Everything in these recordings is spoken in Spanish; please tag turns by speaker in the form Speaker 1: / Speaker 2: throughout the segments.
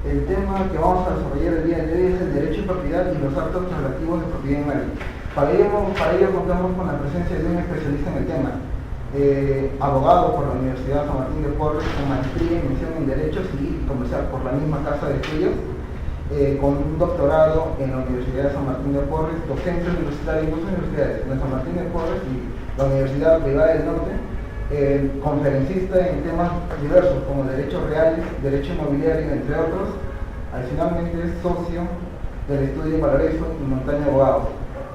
Speaker 1: El tema que vamos a desarrollar el día de hoy es el derecho de propiedad y los actos relativos de propiedad inmueble. Para ello contamos con la presencia de un especialista en el tema, abogado por la Universidad San Martín de Porres, con maestría y mención en Derecho Civil y Comercial por la misma Casa de Estudios, con un doctorado en la Universidad de San Martín de Porres, docente universitario en dos universidades, en San Martín de Porres y la Universidad Privada del Norte, conferencista en temas diversos como derechos reales, derecho inmobiliario, entre otros. Adicionalmente es socio del estudio Valareso y Montaña Abogados.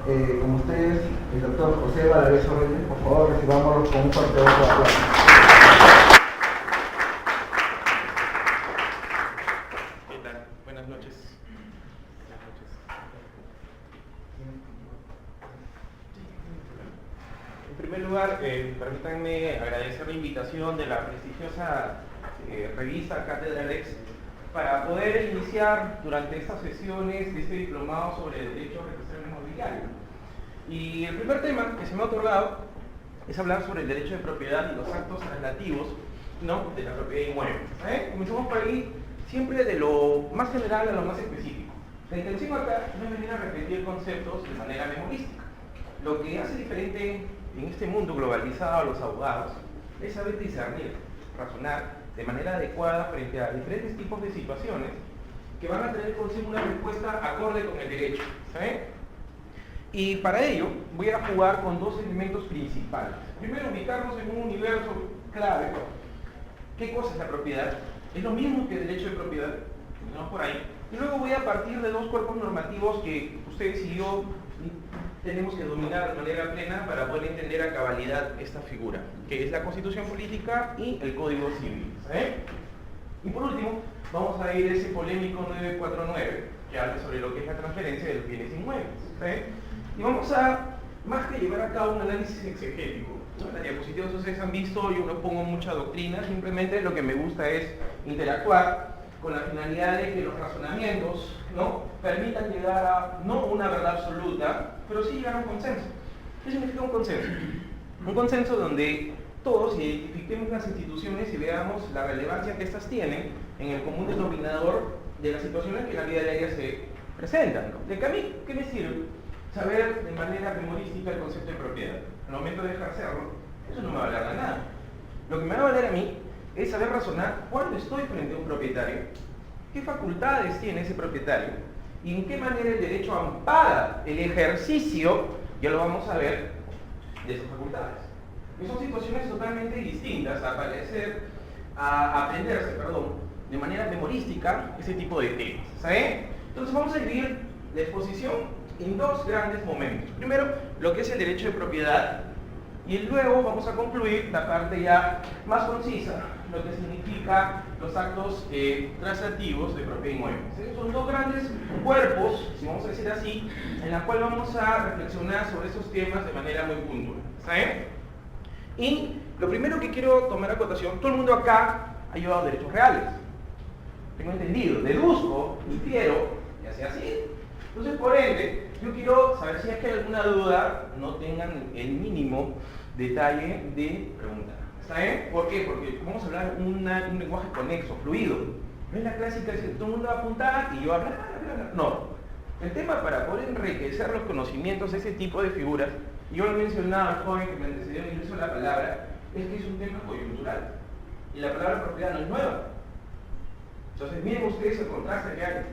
Speaker 1: Con ustedes, el doctor José Valareso Reyes, por favor, recibámoslo con un fuerte voto de aplauso.
Speaker 2: ¿Qué tal? Buenas noches. En primer lugar, permítanme agradecer la invitación de la prestigiosa revista Cátedra Lex para poder iniciar durante estas sesiones este diplomado sobre el derecho registral inmobiliario. Y el primer tema que se me ha otorgado es hablar sobre el derecho de propiedad y los actos traslativos, ¿no?, de la propiedad inmueble. Comenzamos por ahí, siempre de lo más general a lo más específico. La intención acá no es venir a repetir conceptos de manera memorística. Lo que hace diferente en este mundo globalizado a los abogados es saber discernir, razonar de manera adecuada frente a diferentes tipos de situaciones que van a tener consigo una respuesta acorde con el derecho. Y para ello voy a jugar con dos elementos principales. Primero, ubicarnos en un universo clave. ¿Qué cosa es la propiedad? ¿Es lo mismo que el derecho de propiedad? No por ahí. Y luego voy a partir de dos cuerpos normativos que ustedes y yo tenemos que dominar de manera plena para poder entender a cabalidad esta figura, que es la Constitución Política y el Código Civil. Y por último, vamos a ir a ese polémico 949, que habla sobre lo que es la transferencia de los bienes inmuebles. Y vamos a, más que llevar a cabo un análisis exegético, ¿no? Las diapositivas ustedes han visto, yo no pongo mucha doctrina, simplemente lo que me gusta es interactuar con la finalidad de que los razonamientos, ¿no?, permitan llegar a, no una verdad absoluta, pero sí llegar a un consenso. ¿Qué significa un consenso? Un consenso donde todos identifiquemos las instituciones y veamos la relevancia que éstas tienen en el común denominador de las situaciones que en la vida diaria se presentan, ¿no? De que a mí, ¿qué me sirve saber de manera memorística el concepto de propiedad? Al momento de ejercerlo, eso no me va a valer de nada. Lo que me va a valer a mí es saber razonar cuándo estoy frente a un propietario, qué facultades tiene ese propietario y en qué manera el derecho ampara el ejercicio, ya lo vamos a ver, de esas facultades. Y son situaciones totalmente distintas a aprenderse, de manera memorística ese tipo de temas. Entonces vamos a dividir la exposición en dos grandes momentos. Primero, lo que es el derecho de propiedad, y luego vamos a concluir la parte ya más concisa, lo que significa los actos translativos de propiedad inmueble. Son dos grandes cuerpos, si vamos a decir así, en la cual vamos a reflexionar sobre esos temas de manera muy puntual. Y lo primero que quiero tomar a cotación, todo el mundo acá ha llevado derechos reales. Tengo entendido, deduzco, infiero, ya sea así. Entonces, por ende, yo quiero saber si es que hay alguna duda, no tengan el mínimo detalle de preguntar. ¿Está bien? ¿Por qué? Porque vamos a hablar un lenguaje conexo, fluido. No es la clásica de todo el mundo va a apuntar y yo hablar. No. El tema para poder enriquecer los conocimientos de ese tipo de figuras, y yo lo mencionaba al joven que me antecedió en el uso de la palabra, es que es un tema coyuntural. Y la palabra propiedad no es nueva. Entonces, miren ustedes el contraste que hay.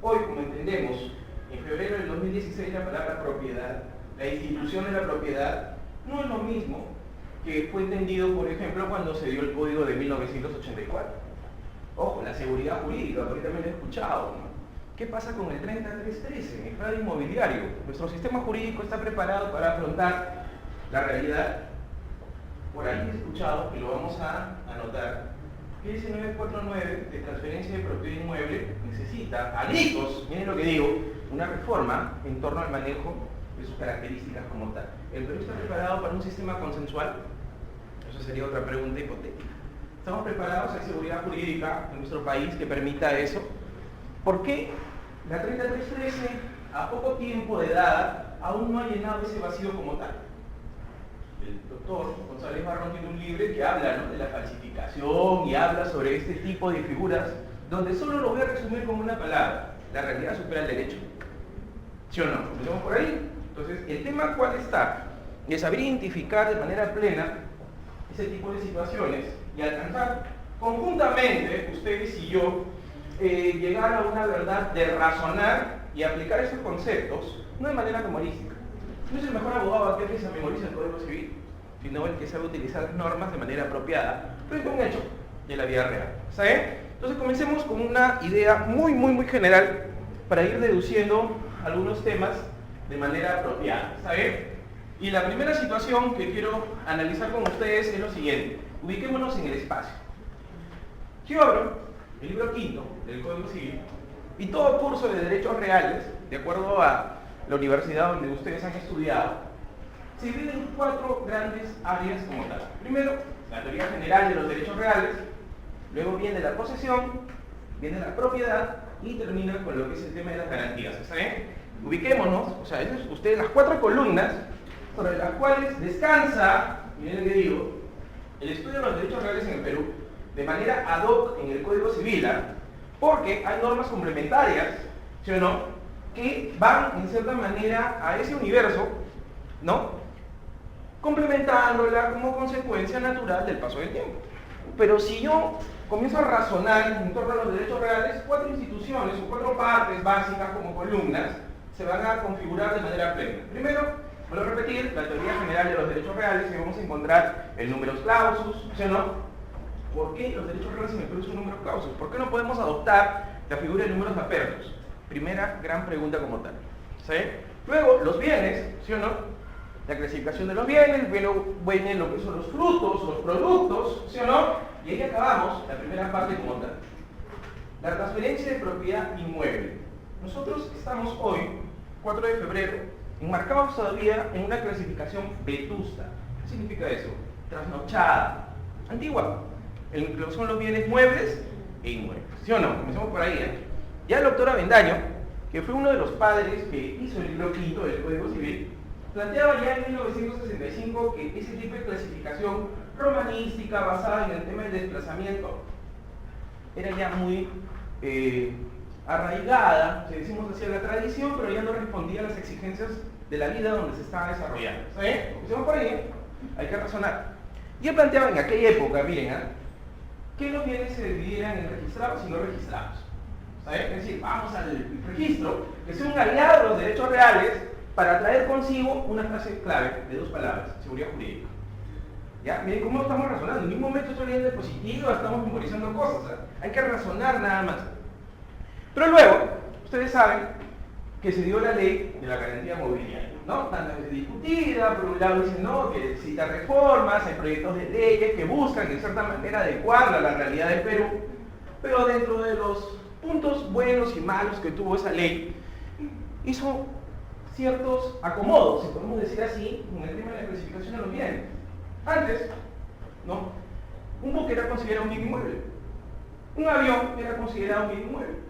Speaker 2: Hoy, como entendemos, en febrero del 2016 la palabra propiedad, la institución de la propiedad, no es lo mismo que fue entendido, por ejemplo, cuando se dio el Código de 1984. Ojo, la seguridad jurídica, ahorita me lo he escuchado, ¿no? ¿Qué pasa con el 3313, el fraude inmobiliario? Nuestro sistema jurídico está preparado para afrontar la realidad. Por ahí he escuchado, y lo vamos a anotar, que ese 949 de transferencia de propiedad inmueble necesita, a gritos, miren lo que digo, una reforma en torno al manejo de sus características como tal. ¿El Perú está preparado para un sistema consensual? Esa sería otra pregunta hipotética. ¿Estamos preparados? ¿Hay seguridad jurídica en nuestro país que permita eso? ¿Por qué la 3313, a poco tiempo de dada, aún no ha llenado ese vacío como tal? El doctor González Barrón tiene un libro que habla, ¿no?, de la falsificación y habla sobre este tipo de figuras donde solo lo voy a resumir con una palabra: la realidad supera el derecho. ¿Sí o no? ¿Empezamos por ahí? Entonces, el tema ¿cuál está? Es saber identificar de manera plena ese tipo de situaciones y alcanzar conjuntamente, ustedes y yo, llegar a una verdad de razonar y aplicar esos conceptos, no de manera memorística. No es el mejor abogado aquel que se memoriza el Código Civil, sino el que sabe utilizar las normas de manera apropiada frente a un hecho de la vida real. ¿Saben? Entonces comencemos con una idea muy general para ir deduciendo algunos temas de manera apropiada. ¿Saben? Y la primera situación que quiero analizar con ustedes es lo siguiente. Ubiquémonos en el espacio. Yo abro el libro quinto del Código Civil y todo curso de derechos reales, de acuerdo a la universidad donde ustedes han estudiado, se divide en 4 grandes áreas como tal. Primero, la teoría general de los derechos reales, luego viene la posesión, viene la propiedad y termina con lo que es el tema de las garantías. ¿Está bien? Ubiquémonos, o sea, esas ustedes las 4 columnas sobre las cuales descansa, miren lo que digo, el estudio de los derechos reales en el Perú, de manera ad hoc en el Código Civil, porque hay normas complementarias, ¿sí o no?, que van en cierta manera a ese universo, ¿no?, complementándola como consecuencia natural del paso del tiempo. Pero si yo comienzo a razonar en torno a los derechos reales, 4 instituciones o 4 partes básicas como columnas se van a configurar de manera plena. Primero, vuelvo a repetir, la teoría general de los derechos reales, y vamos a encontrar el numerus clausus, ¿sí o no? ¿Por qué los derechos reales en el Perú son números clausus? ¿Por qué no podemos adoptar la figura de números apertos? Primera gran pregunta como tal. ¿Sí? Luego, los bienes, ¿sí o no? La clasificación de los bienes, luego vienen lo que son los frutos, los productos, ¿sí o no? Y ahí acabamos la primera parte como tal. La transferencia de propiedad inmueble. Nosotros estamos hoy, 4 de febrero, enmarcados todavía en una clasificación vetusta. ¿Qué significa eso? Trasnochada, antigua. Son los bienes muebles e inmuebles. ¿Sí o no? Comencemos por ahí. Ya el doctor Avendaño, que fue uno de los padres que hizo el libro quinto del Código Civil, planteaba ya en 1965 que ese tipo de clasificación romanística basada en el tema del desplazamiento era ya muy arraigada, si decimos así, a la tradición, pero ya no respondía a las exigencias de la vida donde se estaba desarrollando. ¿Sí? Comencemos por ahí. Hay que razonar. Ya planteaba en aquella época, miren, que los bienes se dividieran en registrados y no registrados. ¿Sabes? Es decir, vamos al registro, que sea un aliado de los derechos reales para traer consigo una frase clave de 2 palabras: seguridad jurídica. ¿Ya? Miren cómo estamos razonando. En ningún momento estoy leyendo diapositivas, estamos memorizando cosas. Hay que razonar nada más. Pero luego, ustedes saben que se dio la ley de la garantía mobiliaria, ¿no? Tan discutida, por un lado dicen, no, que necesita reformas, hay proyectos de leyes que buscan en cierta manera adecuarla a la realidad del Perú, pero dentro de los puntos buenos y malos que tuvo esa ley, hizo ciertos acomodos, si podemos decir así, en el tema de la clasificación de los bienes. Antes, ¿no?, un buque era considerado un bien inmueble, un avión era considerado un bien inmueble.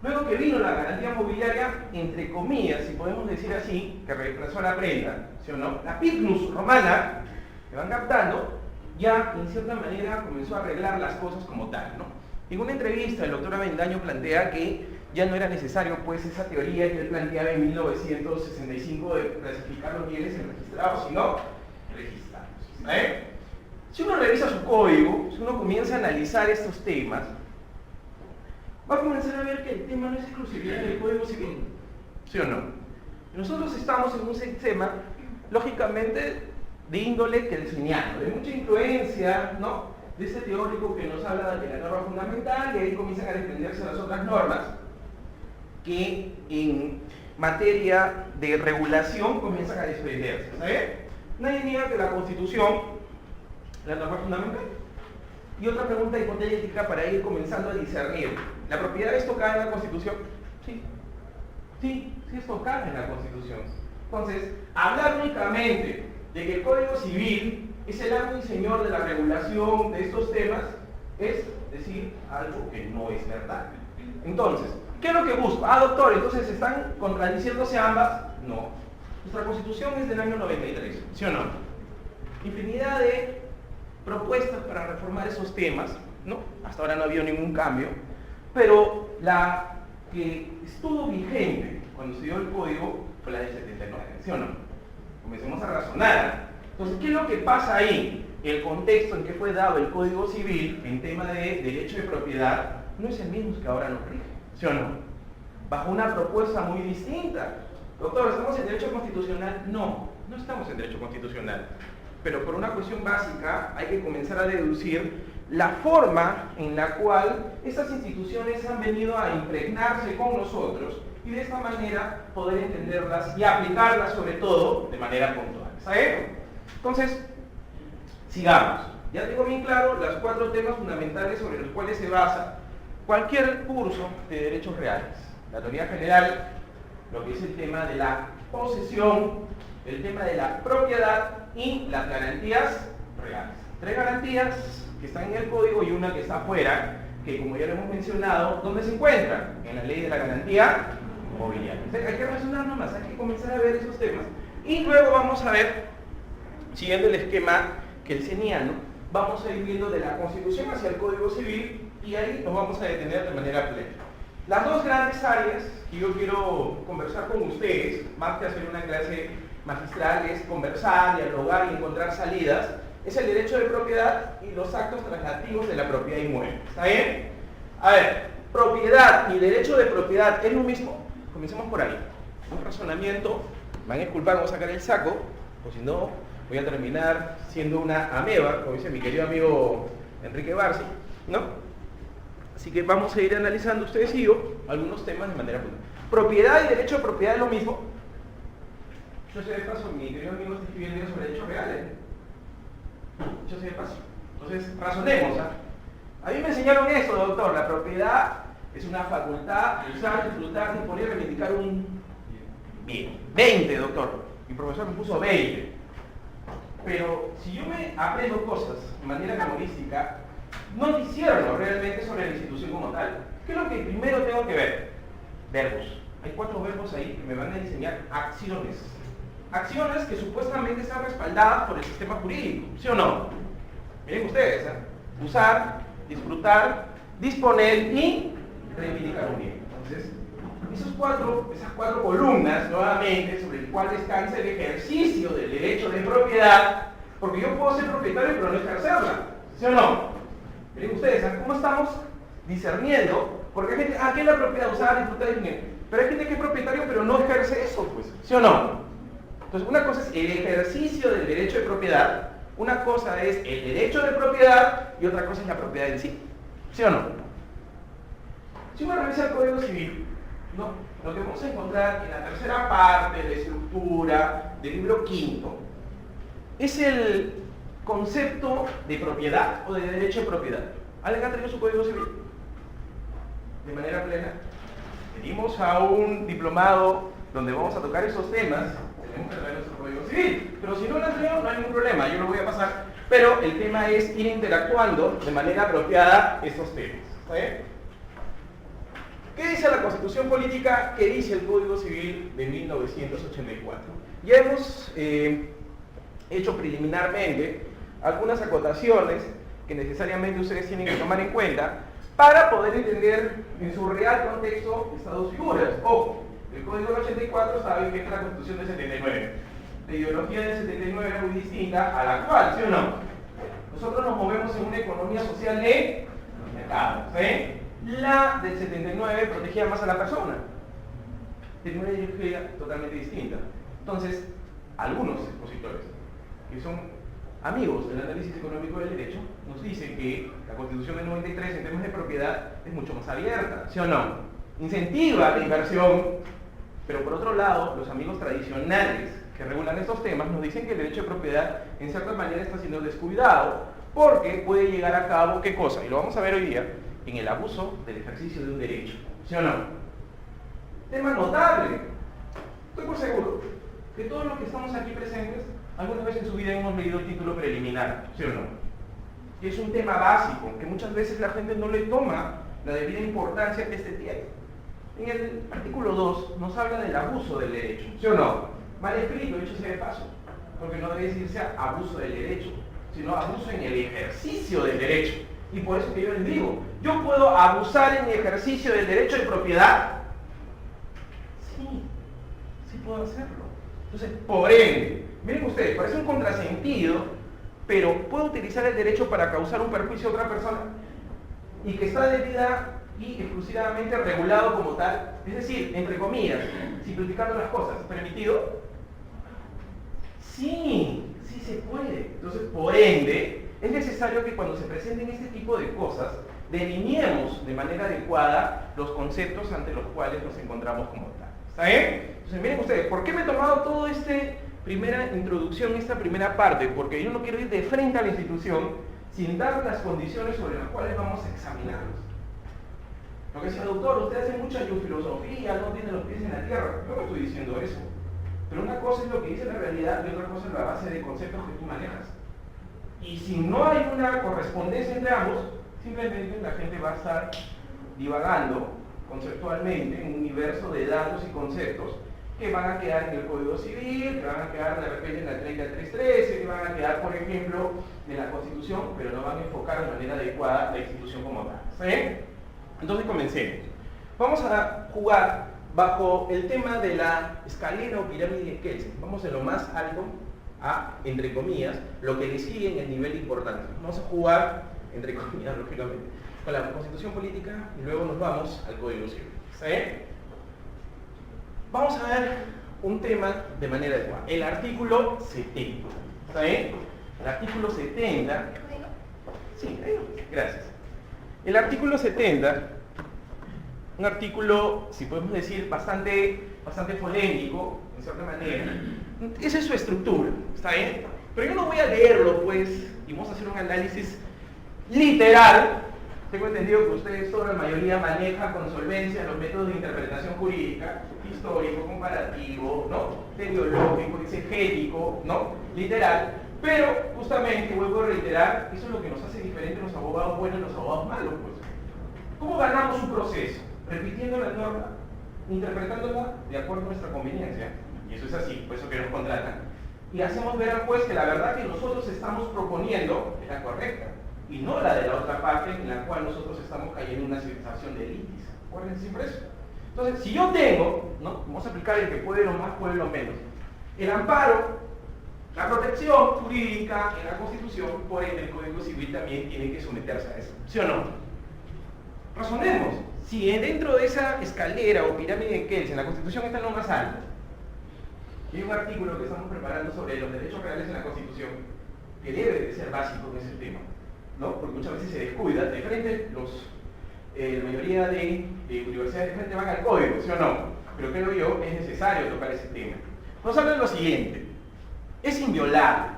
Speaker 2: Luego que vino la garantía mobiliaria, entre comillas, si podemos decir así, que reemplazó a la prenda, ¿sí o no?, la Picnus romana, que van captando, ya en cierta manera comenzó a arreglar las cosas como tal, ¿no? En una entrevista el doctor Avendaño plantea que ya no era necesario pues esa teoría que él planteaba en 1965 de clasificar los bienes en registrados, sino registrados. Si uno revisa su código, si uno comienza a analizar estos temas, va a comenzar a ver que el tema no es exclusividad del Código Civil, ¿sí o no? Nosotros estamos en un sistema, lógicamente, de índole kelseniano, de mucha influencia, ¿no?, de ese teórico que nos habla de la norma fundamental, y ahí comienzan a desprenderse las otras normas que en materia de regulación comienzan a desprenderse. ¿Sabes? Nadie niega que la Constitución, la norma fundamental. Y otra pregunta hipotética para ir comenzando a discernir: ¿la propiedad es tocada en la Constitución? Sí. Sí es tocada en la Constitución. Entonces, hablar únicamente de que el Código Civil es el amo y señor de la regulación de estos temas es decir algo que no es verdad. Entonces, ¿qué es lo que busco? Doctor, entonces ¿están contradiciéndose ambas? No. Nuestra Constitución es del año 93, ¿sí o no? Infinidad de propuestas para reformar esos temas, ¿no? Hasta ahora no ha habido ningún cambio, pero la que estuvo vigente cuando se dio el código fue la del 79, ¿sí o no? Comencemos a razonar. Entonces, ¿qué es lo que pasa ahí? El contexto en que fue dado el Código Civil en tema de derecho de propiedad no es el mismo que ahora nos rige, ¿sí o no? Bajo una propuesta muy distinta. Doctor, ¿estamos en derecho constitucional? No, no estamos en derecho constitucional. Pero por una cuestión básica hay que comenzar a deducir la forma en la cual estas instituciones han venido a impregnarse con nosotros y de esta manera poder entenderlas y aplicarlas sobre todo de manera puntual. ¿Saben? Entonces, sigamos. Ya tengo bien claro los 4 temas fundamentales sobre los cuales se basa cualquier curso de derechos reales. La teoría general, lo que es el tema de la posesión, el tema de la propiedad y las garantías reales. 3 garantías que están en el código y una que está afuera, que como ya lo hemos mencionado, ¿dónde se encuentra? En la ley de la garantía mobiliaria. Entonces, hay que razonar nomás, hay que comenzar a ver esos temas. Y luego vamos a ver, siguiendo el esquema kelseniano, vamos a ir viendo de la Constitución hacia el Código Civil y ahí nos vamos a detener de manera plena. Las 2 grandes áreas que yo quiero conversar con ustedes, más que hacer una clase magistral, es conversar, dialogar y encontrar salidas, es el derecho de propiedad y los actos traslativos de la propiedad inmueble. ¿Está bien? A ver, propiedad y derecho de propiedad es lo mismo. Comencemos por ahí. Un razonamiento, me van a disculpar, vamos a sacar el saco, o si no, voy a terminar siendo una ameba, como dice mi querido amigo Enrique Barsi, ¿no? Así que vamos a ir analizando ustedes y yo algunos temas de manera puntual. Propiedad y derecho de propiedad es lo mismo. Yo sé de paso, mi querido amigo está escribiendo sobre derechos reales. Yo sé de paso. Entonces, razonemos. A mí me enseñaron eso, doctor. La propiedad es una facultad de usar, disfrutar, disponer, reivindicar un bien. 20, doctor. Mi profesor me puso 20. Pero si yo me aprendo cosas de manera memorística, no discierno realmente sobre la institución como tal. ¿Qué es lo que primero tengo que ver? Verbos. Hay 4 verbos ahí que me van a enseñar acciones. Acciones que supuestamente están respaldadas por el sistema jurídico, ¿sí o no? Miren ustedes, usar, disfrutar, disponer y reivindicar un bien. Entonces, esas 4 columnas, nuevamente, sobre las cuales descansa el ejercicio del derecho de propiedad, porque yo puedo ser propietario pero no ejercerla, ¿sí o no? Miren ustedes, ¿cómo estamos discerniendo? Porque hay gente, ¿qué es la propiedad? Usar, disfrutar, disponer. Pero hay gente que es propietario pero no ejerce eso, pues, ¿sí o no? Entonces, una cosa es el ejercicio del derecho de propiedad, una cosa es el derecho de propiedad y otra cosa es la propiedad en sí, ¿sí o no? Si uno revisa el Código Civil, ¿no? Lo que vamos a encontrar en la tercera parte de la estructura del libro quinto es el concepto de propiedad o de derecho de propiedad. ¿Alguien ha tenido su Código Civil? De manera plena. Venimos a un diplomado donde vamos a tocar esos temas, tenemos que traer nuestro Código Civil, pero si no lo han tenido, no hay ningún problema, yo lo voy a pasar, pero el tema es ir interactuando de manera apropiada estos temas. ¿Está bien? ¿Qué dice la Constitución Política? ¿Qué dice el Código Civil de 1984? Ya hemos hecho preliminarmente algunas acotaciones que necesariamente ustedes tienen que tomar en cuenta para poder entender en su real contexto estas 2 figuras. Ojo, el Código del 84 sabe que es la Constitución del 79. La ideología del 79 era muy distinta a la actual, ¿sí o no? Nosotros nos movemos en una economía social de mercado, ¿sí? La del 79 protegía más a la persona. Tenía una ideología totalmente distinta. Entonces, algunos expositores que son amigos del análisis económico del derecho nos dicen que la Constitución del 93 en temas de propiedad es mucho más abierta, ¿sí o no? Incentiva la inversión, pero por otro lado, los amigos tradicionales que regulan estos temas nos dicen que el derecho de propiedad en cierta manera está siendo descuidado porque puede llegar a cabo, ¿qué cosa? Y lo vamos a ver hoy día, en el abuso del ejercicio de un derecho, ¿sí o no? Tema notable. Estoy por seguro que todos los que estamos aquí presentes alguna vez en su vida hemos leído el título preliminar, ¿sí o no? Y es un tema básico, que muchas veces la gente no le toma la debida importancia que este tiene. En el artículo 2 nos habla del abuso del derecho, ¿sí o no? Mal escrito, dicho sea de paso, porque no debe decirse abuso del derecho, sino abuso en el ejercicio del derecho. Y por eso que yo les digo, ¿yo puedo abusar en mi ejercicio del derecho de propiedad? Sí, sí puedo hacerlo. Entonces, por ende, miren ustedes, parece un contrasentido, pero ¿puedo utilizar el derecho para causar un perjuicio a otra persona? Y que está debida y exclusivamente regulado como tal, es decir, entre comillas, simplificando las cosas, ¿permitido? Sí, sí se puede. Entonces, por ende, es necesario que cuando se presenten este tipo de cosas, delineemos de manera adecuada los conceptos ante los cuales nos encontramos como tal. ¿Está bien? Entonces, miren ustedes, ¿por qué me he tomado toda esta primera introducción, esta primera parte? Porque yo no quiero ir de frente a la institución sin dar las condiciones sobre las cuales vamos a examinarlos. Porque si el doctor, usted hace mucha filosofía, no tiene los pies en la tierra, yo no estoy diciendo eso. Pero una cosa es lo que dice la realidad y otra cosa es la base de conceptos que tú manejas. Y si no hay una correspondencia entre ambos, simplemente la gente va a estar divagando conceptualmente en un universo de datos y conceptos que van a quedar en el Código Civil, que van a quedar de repente en la 3313, que van a quedar, por ejemplo, en la Constitución, pero no van a enfocar de manera adecuada la institución como tal. ¿Sí? Entonces comencemos. Vamos a jugar bajo el tema de la escalera o pirámide de Kelsen. Vamos de lo más alto a, entre comillas, lo que le sigue en el nivel de importancia. Vamos a jugar, entre comillas, lógicamente, con la Constitución Política y luego nos vamos al Código Civil. ¿Sí? Vamos a ver un tema de manera adecuada. El artículo 70. ¿Está bien? El artículo 70. Sí, gracias. El artículo 70, un artículo, si podemos decir, bastante polémico, en cierta manera. Esa es su estructura, ¿está bien? Pero yo no voy a leerlo, pues, y vamos a hacer un análisis literal. Tengo entendido que ustedes, toda la mayoría, manejan con solvencia los métodos de interpretación jurídica, histórico, comparativo, ¿no? Teleológico, exegético, ¿no? Literal. Pero, justamente, vuelvo a reiterar, eso es lo que nos hace diferentes los abogados buenos y los abogados malos, pues. ¿Cómo ganamos un proceso? Repitiendo la norma, interpretándola de acuerdo a nuestra conveniencia. Y eso es así, por eso que nos contratan. Y hacemos ver al juez que la verdad que nosotros estamos proponiendo es la correcta, y no la de la otra parte en la cual nosotros estamos cayendo en una situación de litis. Acuérdense siempre eso. Entonces, si yo tengo, ¿no? Vamos a aplicar el que puede lo más, puede lo menos. El amparo, la protección jurídica en la Constitución, por ende el Código Civil también tiene que someterse a eso. ¿Sí o no? Razonemos. Si dentro de esa escalera o pirámide de Kelsen la Constitución está en lo más alto, y hay un artículo que estamos preparando sobre los derechos reales en la Constitución, que debe de ser básico en ese tema, ¿no? Porque muchas veces se descuida. De frente, la mayoría de universidades de frente van al código, ¿sí o no? Pero creo yo es necesario tocar ese tema. Vamos a hablar de lo siguiente. Es inviolable.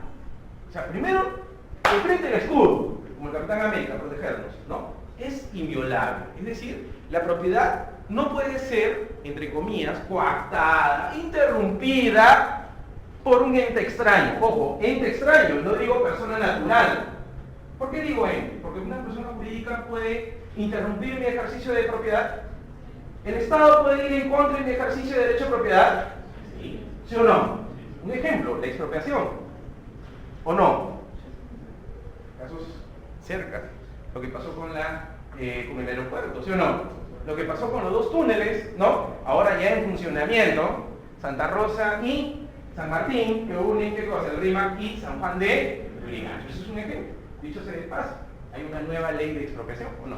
Speaker 2: O sea, primero, de frente el escudo, como el Capitán América, protegernos, ¿no? Es inviolable. Es decir, la propiedad no puede ser, entre comillas, coactada, interrumpida por un ente extraño. Ojo, ente extraño, no digo persona natural. ¿Por qué digo ente? Porque una persona jurídica puede interrumpir mi ejercicio de propiedad. ¿El Estado puede ir en contra de mi ejercicio de derecho de propiedad? Sí. ¿Sí o no? Un ejemplo, la expropiación. ¿O no? Casos cerca. Lo que pasó con el aeropuerto, ¿sí o no? Lo que pasó con los dos túneles, ¿no? Ahora ya en funcionamiento, Santa Rosa y San Martín, que unen, ¿qué cosa? El RIMAC y San Juan de Lurigancho. Eso es un ejemplo. Dicho sea de paso, ¿hay una nueva ley de expropiación o no?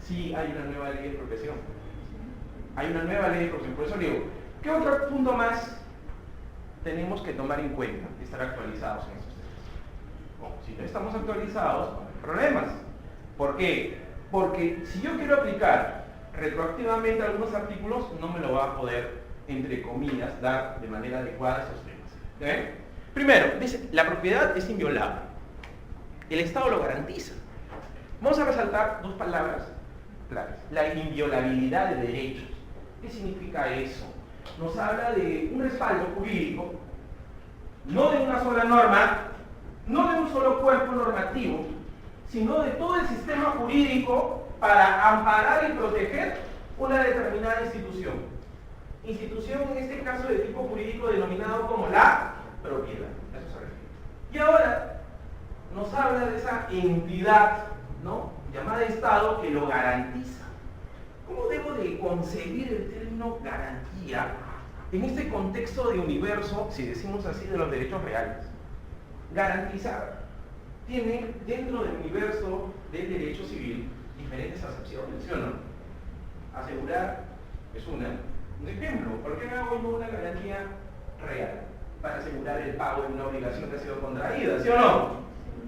Speaker 2: Sí, hay una nueva ley de expropiación. Hay una nueva ley de expropiación. Por eso digo, ¿qué otro punto más tenemos que tomar en cuenta? Estar actualizados en esos temas. Bueno, si no estamos actualizados, no hay problemas. ¿Por qué? Porque si yo quiero aplicar retroactivamente algunos artículos, no me lo va a poder, entre comillas, dar de manera adecuada a esos temas. ¿Eh? Primero, dice, la propiedad es inviolable. El Estado lo garantiza. Vamos a resaltar dos palabras claves. La inviolabilidad de derechos. ¿Qué significa eso? Nos habla de un respaldo jurídico, no de una sola norma, no de un solo cuerpo normativo, sino de todo el sistema jurídico para amparar y proteger una determinada institución. Institución en este caso de tipo jurídico denominado como la propiedad. Eso se refiere. Y ahora nos habla de esa entidad, ¿no?, llamada Estado, que lo garantiza. ¿Cómo debo de concebir el término garantía en este contexto de universo, si decimos así, de los derechos reales? Garantizar tiene dentro del universo del derecho civil diferentes acepciones, ¿sí o no? Asegurar es un ejemplo. ¿Por qué hago yo una garantía real? Para asegurar el pago de una obligación que ha sido contraída, ¿sí o no?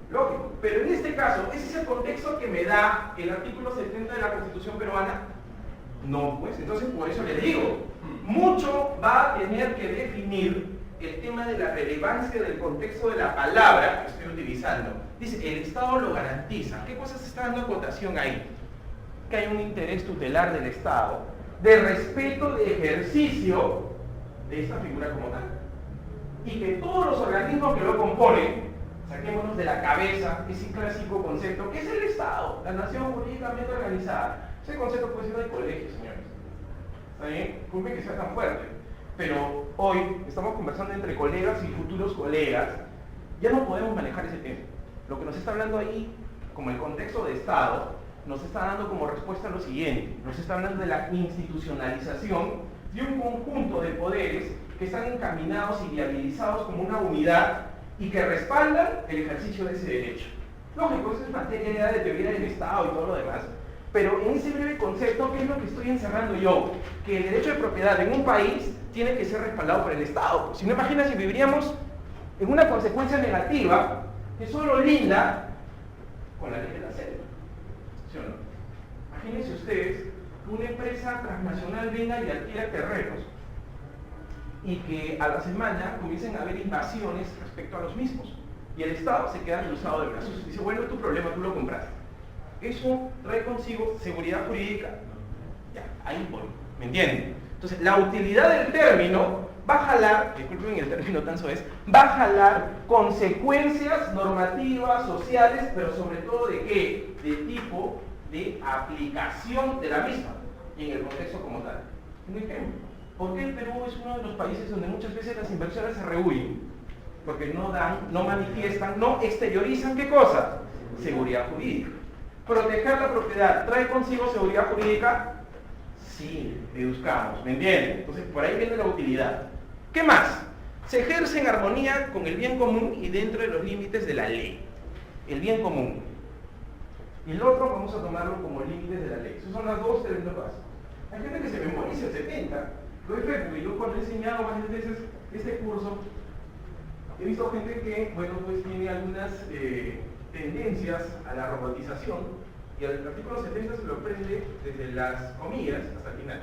Speaker 2: Lógico. Pero en este caso, ¿es ese contexto que me da el artículo 70 de la Constitución peruana? No, pues. Entonces, por eso le digo, mucho va a tener que definir el tema de la relevancia del contexto de la palabra que estoy utilizando. Dice, el Estado lo garantiza. ¿Qué cosas está dando acotación ahí? Que hay un interés tutelar del Estado de respeto de ejercicio de esta figura como tal. Y que todos los organismos que lo componen, saquémonos de la cabeza ese clásico concepto que es el Estado, la nación jurídicamente organizada. Ese concepto puede ser del colegio, señores. ¿Está bien? Disculpen que sea tan fuerte. Pero hoy estamos conversando entre colegas y futuros colegas. Ya no podemos manejar ese tema. Lo que nos está hablando ahí, como el contexto de Estado, nos está dando como respuesta lo siguiente. Nos está hablando de la institucionalización de un conjunto de poderes que están encaminados y viabilizados como una unidad y que respaldan el ejercicio de ese derecho. Lógico, eso es materia ya de teoría del Estado y todo lo demás. Pero en ese breve concepto, ¿qué es lo que estoy encerrando yo? Que el derecho de propiedad en un país tiene que ser respaldado por el Estado. Pues, si no, imagínense si viviríamos en una consecuencia negativa que solo linda con la ley de la selva. ¿Sí o no? Imagínense ustedes que una empresa transnacional venga y adquiera terrenos y que a la semana comiencen a haber invasiones respecto a los mismos. Y el Estado se queda cruzado de brazos y dice, bueno, es tu problema, tú lo compraste. Eso trae consigo seguridad jurídica. Ya, ahí voy. ¿Me entienden? Entonces, la utilidad del término va a jalar, disculpen el término tan soez, va a jalar consecuencias normativas, sociales, pero sobre todo de qué? De tipo de aplicación de la misma en el contexto como tal. Un ejemplo. ¿Por qué el Perú es uno de los países donde muchas veces las inversiones se rehuyen? Porque no dan, no manifiestan, no exteriorizan ¿qué cosa? Seguridad jurídica. ¿Proteger la propiedad trae consigo seguridad jurídica? Sí, deduzcamos, ¿me entienden? Entonces, por ahí viene la utilidad. ¿Qué más? Se ejerce en armonía con el bien común y dentro de los límites de la ley. El bien común. Y el otro vamos a tomarlo como límites de la ley. Esas son las dos términos básicos. Hay gente que se memoriza el 70. Lo he feito, porque yo cuando he enseñado varias veces este curso, he visto gente que, bueno, pues tiene algunas tendencias a la robotización y el artículo 70 se lo prende desde las comillas hasta el final,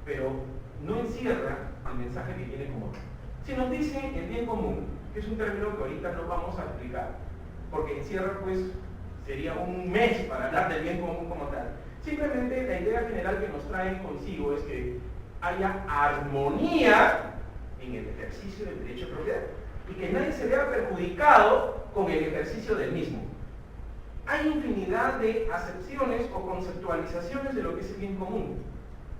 Speaker 2: pero no encierra el mensaje que tiene común. Si nos dice el bien común, que es un término que ahorita no vamos a explicar, porque encierra, pues, sería un mes para hablar del bien común como tal. Simplemente la idea general que nos traen consigo es que haya armonía en el ejercicio del derecho de propiedad y que nadie se vea perjudicado con el ejercicio del mismo. Hay infinidad de acepciones o conceptualizaciones de lo que es el bien común.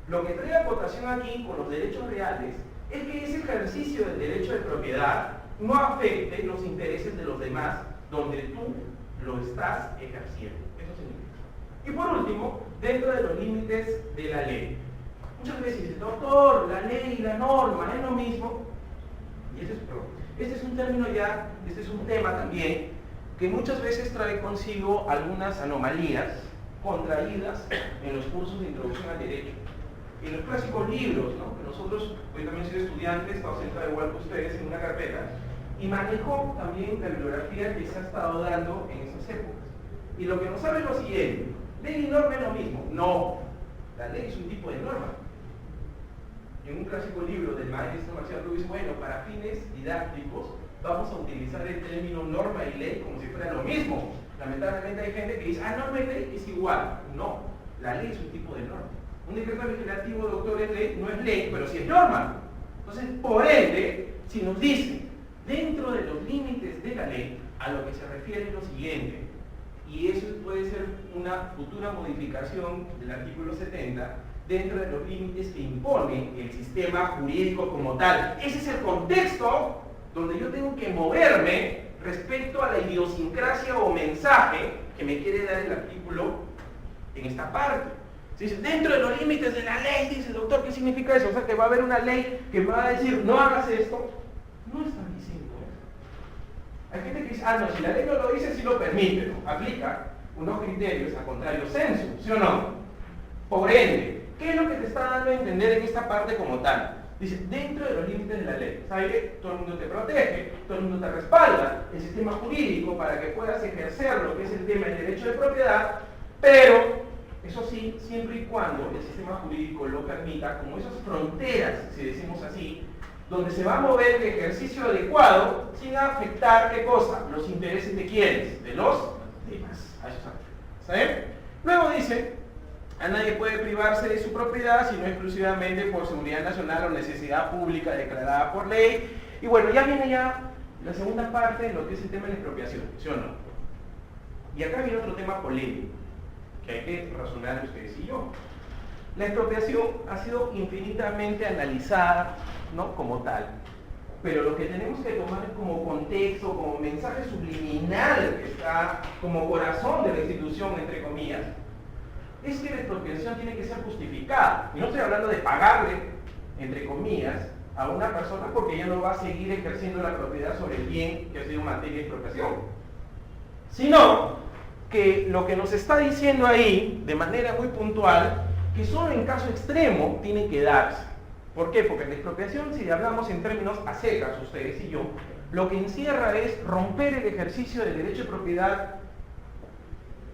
Speaker 2: Lo que trae acotación aquí con los derechos reales es que ese ejercicio del derecho de propiedad no afecte los intereses de los demás donde tú lo estás ejerciendo. Eso significa. Y por último, dentro de los límites de la ley. Muchas veces dicen, doctor, la ley y la norma es lo mismo. Y este es un término ya, este es un tema también, que muchas veces trae consigo algunas anomalías contraídas en los cursos de introducción al derecho. En los clásicos libros, ¿no? Que nosotros, hoy también soy estudiante, he estado sentado igual que ustedes en una carpeta, y manejo también la bibliografía que se ha estado dando en esas épocas. Y lo que nos sabe es lo siguiente, ley y norma es lo mismo. No, la ley es un tipo de norma. En un clásico libro del maestro Marcial Ruiz, bueno, para fines didácticos vamos a utilizar el término norma y ley como si fuera lo mismo. Lamentablemente hay gente que dice, norma y ley es igual. No, la ley es un tipo de norma. Un decreto legislativo, doctor, es ley, no es ley, pero sí es norma. Entonces, por ende, si nos dice, dentro de los límites de la ley, a lo que se refiere es lo siguiente, y eso puede ser una futura modificación del artículo 70, dentro de los límites que impone el sistema jurídico como tal. Ese es el contexto donde yo tengo que moverme respecto a la idiosincrasia o mensaje que me quiere dar el artículo en esta parte. Se dice, dentro de los límites de la ley, dice el doctor, ¿qué significa eso? O sea, que va a haber una ley que me va a decir, no hagas esto. No están diciendo eso. Hay gente que dice, no, si la ley no lo dice, sí lo permite, ¿no? Aplica unos criterios a contrario sensu, ¿sí o no? Por ende, ¿qué es lo que te está dando a entender en esta parte como tal? Dice, dentro de los límites de la ley, ¿sabes qué? Todo el mundo te protege, todo el mundo te respalda, el sistema jurídico para que puedas ejercer lo que es el tema del derecho de propiedad, pero, eso sí, siempre y cuando el sistema jurídico lo permita, como esas fronteras, si decimos así, donde se va a mover el ejercicio adecuado sin afectar, ¿qué cosa? Los intereses de quiénes, de los demás. A eso ¿saben? Luego dice, a nadie puede privarse de su propiedad sino exclusivamente por seguridad nacional o necesidad pública declarada por ley. Y bueno, ya viene ya la segunda parte de lo que es el tema de la expropiación, ¿sí o no? Y acá viene otro tema polémico que hay que razonar ustedes y yo. La expropiación ha sido infinitamente analizada, ¿no? Como tal. Pero lo que tenemos que tomar como contexto, como mensaje subliminal que está como corazón de la institución, entre comillas, es que la expropiación tiene que ser justificada. Y no estoy hablando de pagarle, entre comillas, a una persona porque ella no va a seguir ejerciendo la propiedad sobre el bien que ha sido materia de expropiación. Sino que lo que nos está diciendo ahí, de manera muy puntual, que solo en caso extremo tiene que darse. ¿Por qué? Porque la expropiación, si hablamos en términos a secas, ustedes y yo, lo que encierra es romper el ejercicio del derecho de propiedad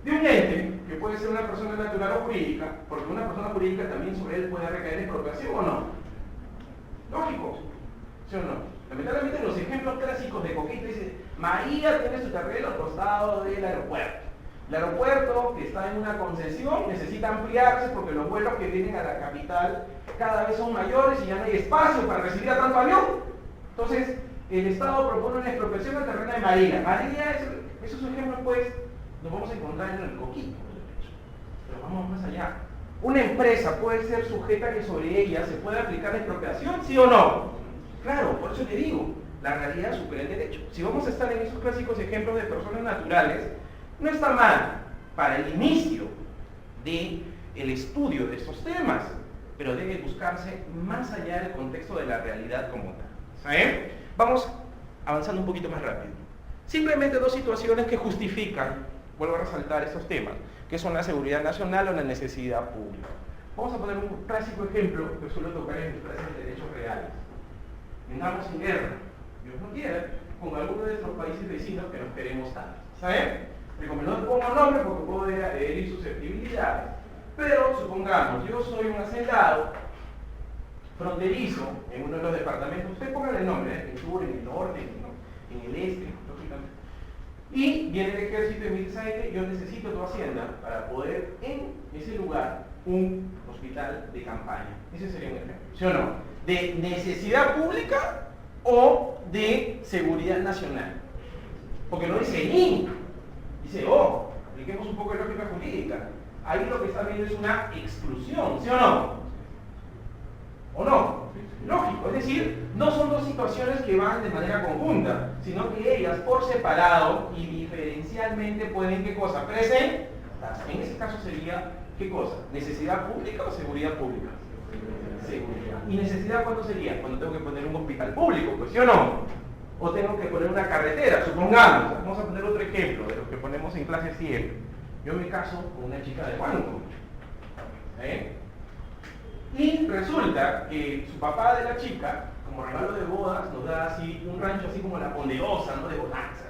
Speaker 2: de un ente, que puede ser una persona natural o jurídica, porque una persona jurídica también sobre él puede recaer expropiación o no. Lógico, ¿sí o no? Lamentablemente los ejemplos clásicos de Coquito dicen, María tiene su terreno al costado del aeropuerto. El aeropuerto, que está en una concesión, necesita ampliarse porque los vuelos que vienen a la capital cada vez son mayores y ya no hay espacio para recibir a tanto avión. Entonces, el Estado propone una expropiación del terreno de María. María, esos ejemplos, pues, los vamos a encontrar en el Coquito, pero vamos más allá. ¿Una empresa puede ser sujeta a que sobre ella se pueda aplicar la expropiación, sí o no? Claro, por eso te digo, la realidad supera el derecho. Si vamos a estar en esos clásicos ejemplos de personas naturales, no está mal para el inicio del estudio de estos temas, pero debe buscarse más allá del contexto de la realidad como tal. ¿Saben? Vamos avanzando un poquito más rápido. Simplemente dos situaciones que justifican, vuelvo a resaltar estos temas, que son la seguridad nacional o la necesidad pública. Vamos a poner un clásico ejemplo que suelo tocar en mis clases de derechos reales. Andamos en guerra, Dios no quiera, con algunos de nuestros países vecinos que nos queremos tanto. ¿Saben? Como no pongo nombre porque puedo herir susceptibilidades, pero supongamos, yo soy un hacendado fronterizo en uno de los departamentos, usted ponga el nombre, en el sur, en el norte, en el este, lógicamente, y viene el ejército y me dice, ¿sabe qué? Yo necesito tu hacienda para poder en ese lugar un hospital de campaña. Ese sería un ejemplo, ¿sí o no? De necesidad pública o de seguridad nacional, porque no dice ni. Dice, apliquemos un poco de lógica jurídica. Ahí lo que está viendo es una exclusión, ¿sí o no? ¿O no? Lógico, es decir, no son dos situaciones que van de manera conjunta, sino que ellas por separado y diferencialmente pueden, ¿qué cosa? Presentarse. En ese caso sería, ¿qué cosa? ¿Necesidad pública o seguridad pública? Seguridad. ¿Y necesidad cuándo sería? Cuando tengo que poner un hospital público, pues, ¿sí o no? O tengo que poner una carretera, supongamos. Vamos a poner otro ejemplo de los que ponemos en clase siempre. Yo me caso con una chica de Huánuco. Y resulta que su papá de la chica, como regalo de bodas, nos da así un rancho así como la Ponderosa, ¿no? De bonanza,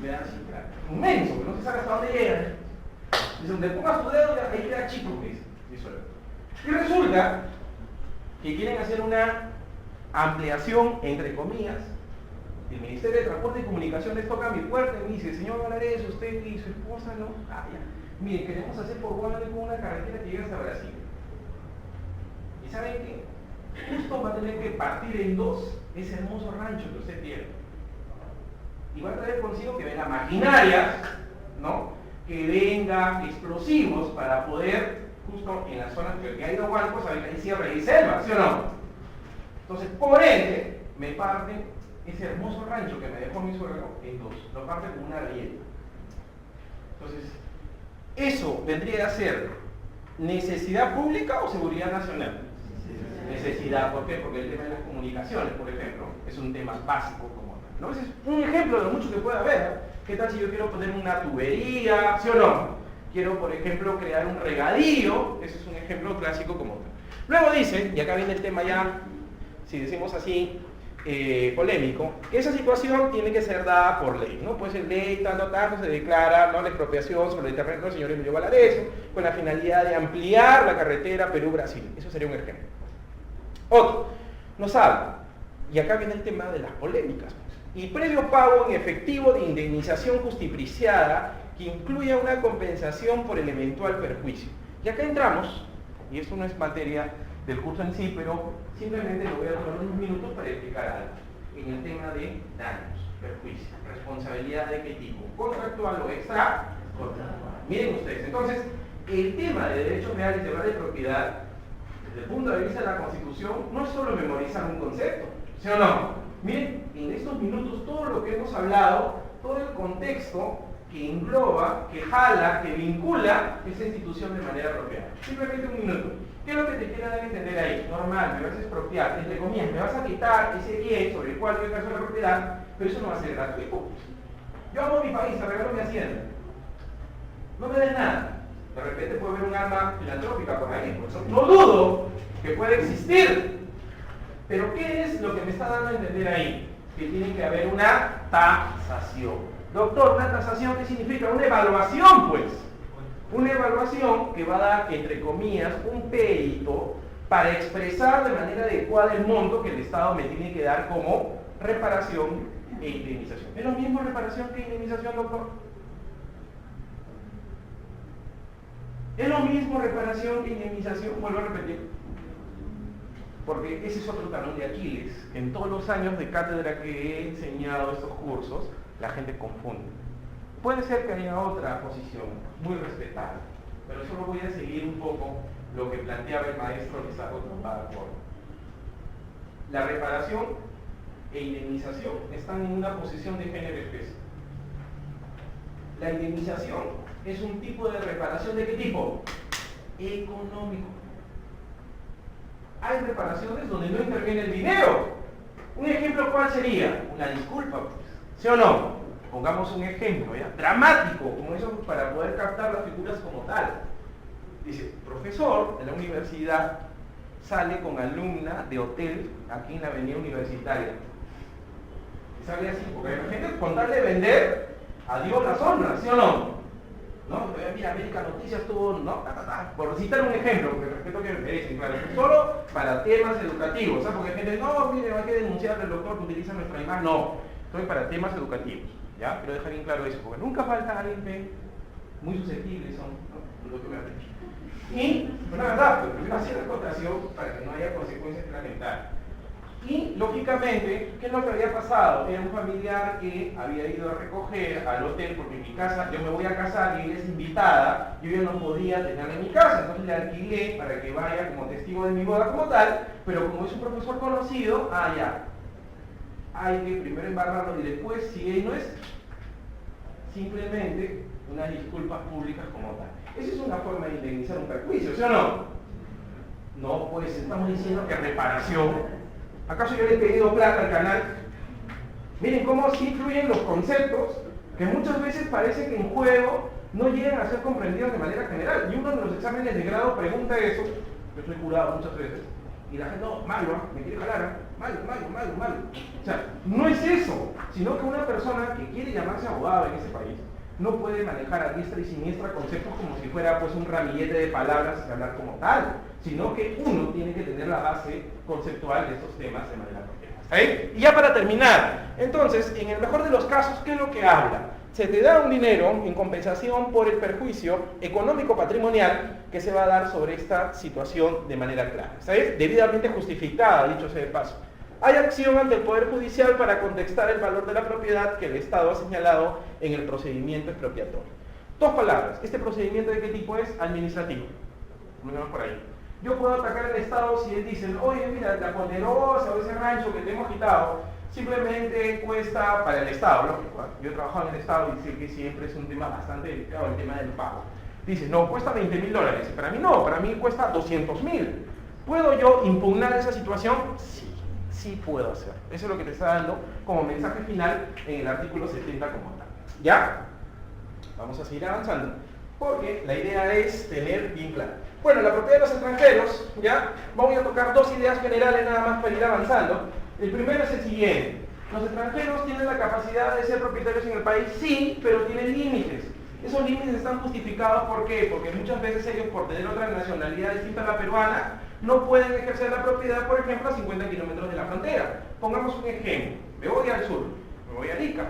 Speaker 2: me da así, claro, inmenso, que no se sabe hasta dónde llega. Dice, donde pongas tu dedo, ahí queda chico, dice. Y resulta que quieren hacer una ampliación, entre comillas. El Ministerio de Transporte y Comunicaciones toca mi puerta y me dice, señor Valares, usted y su esposa, ¿no? Ah, ya. Mire, queremos hacer por Guanajuato una carretera que llega hasta Brasil. ¿Y saben qué? Justo va a tener que partir en dos ese hermoso rancho que usted tiene. Y va a traer consigo que venga maquinaria, ¿no? Que venga explosivos para poder, justo en las zonas que ha ido Huánuco, saben que hay sierra y selva, ¿sí o no? Entonces, por ende, me parten ese hermoso rancho que me dejó mi suegro en dos, lo parte con una galleta. Entonces, ¿eso vendría a ser necesidad pública o seguridad nacional? Necesidad, ¿por qué? Porque el tema de las comunicaciones, por ejemplo, es un tema básico como tal, ¿no? Ese es un ejemplo de lo mucho que puede haber. ¿Qué tal si yo quiero poner una tubería, sí o no? Quiero, por ejemplo, crear un regadío, ese es un ejemplo clásico como tal. Luego dice, y acá viene el tema ya, si decimos así, polémico, que esa situación tiene que ser dada por ley, ¿no? Pues en ley, tanto, se declara, ¿no?, la expropiación sobre el terreno del señor Emilio Valareso, con la finalidad de ampliar la carretera Perú-Brasil. Eso sería un ejemplo. Otro, nos habla, y acá viene el tema de las polémicas, pues, y previo pago en efectivo de indemnización justipriciada que incluya una compensación por el eventual perjuicio. Y acá entramos, y esto no es materia del curso en sí, pero simplemente lo voy a tomar unos minutos para explicar algo en el tema de daños, perjuicio, responsabilidad de qué tipo, contractual o extra contractual. Miren ustedes, entonces, el tema de derechos reales y de propiedad, desde el punto de vista de la Constitución, no es solo memorizar un concepto, ¿sí o no? Miren, en estos minutos todo lo que hemos hablado, todo el contexto que engloba, que jala, que vincula esa institución de manera apropiada. Simplemente un minuto. ¿Qué es lo que te quiere dar a entender ahí? Normal, me vas a expropiar, entre comillas, me vas a quitar ese bien sobre el cual yo ejerzo la propiedad, pero eso no va a ser gratuito. Yo amo mi país, te regalo mi hacienda. No me des nada. De repente puede haber un arma filantrópica por ahí, por eso no dudo que puede existir. Pero ¿qué es lo que me está dando a entender ahí? Que tiene que haber una tasación. Doctor, ¿una tasación qué significa? Una evaluación, pues. Una evaluación que va a dar, entre comillas, un perito para expresar de manera adecuada el monto que el Estado me tiene que dar como reparación e indemnización. ¿Es lo mismo reparación que indemnización, doctor? ¿Es lo mismo reparación que indemnización? Vuelvo a repetir. Porque ese es otro talón de Aquiles. En todos los años de cátedra que he enseñado estos cursos, la gente confunde. Puede ser que haya otra posición muy respetable, pero solo voy a seguir un poco lo que planteaba el maestro Lizardo Trompado. La reparación e indemnización están en una posición de género especie. La indemnización es un tipo de reparación ¿de qué tipo? Económico. Hay reparaciones donde no interviene el dinero. Un ejemplo, ¿cuál sería? Una disculpa, pues. ¿Sí o no? Pongamos un ejemplo, ¿ya? Dramático, como eso, para poder captar las figuras como tal. Dice, profesor de la universidad sale con alumna de hotel aquí en la avenida universitaria. Y sale así, porque imagínate, con tal de vender, adiós las honras, ¿sí o no? ¿No? Mira, América Noticias tuvo, ¿no? Por citar un ejemplo, porque respeto que me merecen, claro, solo para temas educativos, ¿sabes? Porque hay gente, no, mire, hay que denunciarle al doctor que utiliza nuestra imagen, no, estoy para temas educativos, ¿ya? Quiero dejar bien claro eso, porque nunca falta alguien que muy susceptibles son, ¿no? Lo que me han dicho. Y, pues la verdad, pues primero hacer la acotación para que no haya consecuencias lamentables. Y, lógicamente, ¿qué es lo que había pasado? Era un familiar que había ido a recoger al hotel porque en mi casa, yo me voy a casar y ella es invitada, yo ya no podía tenerla en mi casa, entonces le alquilé para que vaya como testigo de mi boda como tal, pero como es un profesor conocido, ya, hay que primero embarrarlo y después, si él no es, simplemente unas disculpas públicas como tal. Esa es una forma de indemnizar un perjuicio, ¿sí o no? No, pues estamos diciendo que reparación. ¿Acaso yo le he pedido plata al canal? Miren cómo sí influyen los conceptos que muchas veces parece que en juego no llegan a ser comprendidos de manera general. Y uno de los exámenes de grado pregunta eso, yo soy jurado muchas veces, y la gente, no, malo, me quiere jalar, malo. O sea, no es eso, sino que una persona que quiere llamarse abogado en ese país no puede manejar a diestra y siniestra conceptos como si fuera pues un ramillete de palabras y hablar como tal, sino que uno tiene que tener la base conceptual de estos temas de manera propia. ¿Sí? Y ya para terminar, entonces, en el mejor de los casos, ¿qué es lo que habla? Se te da un dinero en compensación por el perjuicio económico patrimonial que se va a dar sobre esta situación de manera clara. ¿Sabes? Debidamente justificada, dicho sea de paso. Hay acción ante el Poder Judicial para contestar el valor de la propiedad que el Estado ha señalado en el procedimiento expropiatorio. Dos palabras. ¿Este procedimiento de qué tipo es? Administrativo. Lo por ahí. Yo puedo atacar al Estado si él dice, oye, mira, la poderosa o ese rancho que te hemos quitado, simplemente cuesta para el Estado, lógico. Yo he trabajado en el Estado y sé que siempre es un tema bastante delicado el tema del pago. Dices, no, cuesta $20.000. Para mí no, para mí cuesta $200.000. ¿Puedo yo impugnar esa situación? Sí, sí puedo hacer. Eso es lo que te está dando como mensaje final en el artículo 70 como tal. ¿Ya? Vamos a seguir avanzando, porque la idea es tener bien claro. Bueno, la propiedad de los extranjeros, ¿ya? Voy a tocar dos ideas generales nada más para ir avanzando. El primero es el siguiente. ¿Los extranjeros tienen la capacidad de ser propietarios en el país? Sí, pero tienen límites. Esos límites están justificados, ¿por qué? Porque muchas veces ellos, por tener otra nacionalidad distinta a la peruana, no pueden ejercer la propiedad, por ejemplo, a 50 kilómetros de la frontera. Pongamos un ejemplo. Me voy al sur, me voy a Arica.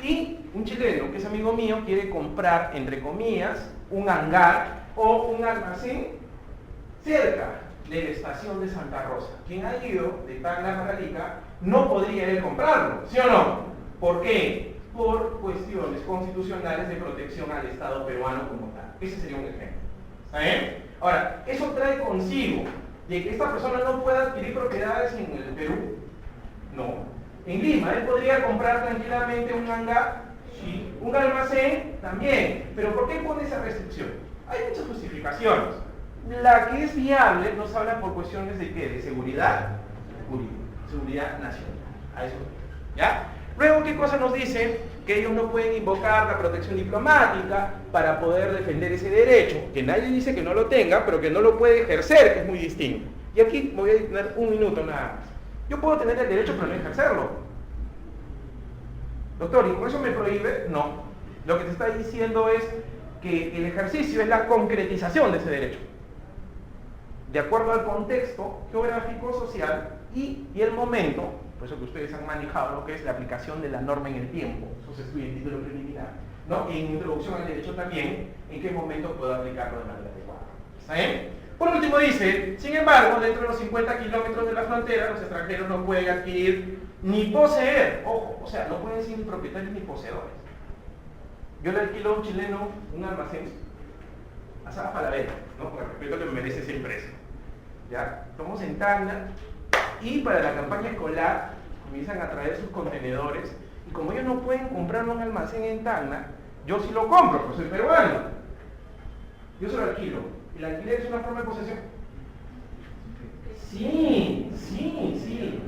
Speaker 2: Y un chileno, que es amigo mío, quiere comprar, entre comillas, un hangar o un almacén cerca de la estación de Santa Rosa. Quien ha ido de Tacna a Arica no podría ir a comprarlo, ¿sí o no? ¿Por qué? Por cuestiones constitucionales de protección al Estado peruano como tal. Ese sería un ejemplo. ¿Está bien? Ahora, eso trae consigo de que esta persona no pueda adquirir propiedades en el Perú. No. En Lima, él podría comprar tranquilamente un hangar, sí. Un almacén, también. Pero ¿por qué pone esa restricción? Hay muchas justificaciones. La que es viable nos habla por cuestiones de ¿qué? De seguridad jurídica, seguridad nacional. A eso. ¿Ya? Luego, ¿qué cosa nos dice? Que ellos no pueden invocar la protección diplomática para poder defender ese derecho, que nadie dice que no lo tenga, pero que no lo puede ejercer, que es muy distinto. Y aquí voy a tener un minuto nada más. Yo puedo tener el derecho, pero no ejercerlo. Doctor, ¿y con eso me prohíbe? No. Lo que te está diciendo es que el ejercicio es la concretización de ese derecho, de acuerdo al contexto geográfico, social y el momento. Por eso que ustedes han manejado lo que es la aplicación de la norma en el tiempo. Eso se estudia en título preliminar, ¿no? Y en introducción al derecho también, en qué momento puedo aplicarlo de manera adecuada. ¿Está bien? Por último dice, sin embargo, dentro de los 50 kilómetros de la frontera, los extranjeros no pueden adquirir ni poseer, ojo, o sea, no pueden ser ni propietarios ni poseedores. Yo le alquilo a un chileno un almacén a Sara Palavera, ¿no? Con el respeto que me merece esa empresa. ¿Ya? Estamos en Tacna. Y para la campaña escolar comienzan a traer sus contenedores y como ellos no pueden comprar un almacén en Tacna, yo sí lo compro, porque soy peruano. Yo se lo alquilo. ¿El alquiler es una forma de posesión? Sí, sí, sí.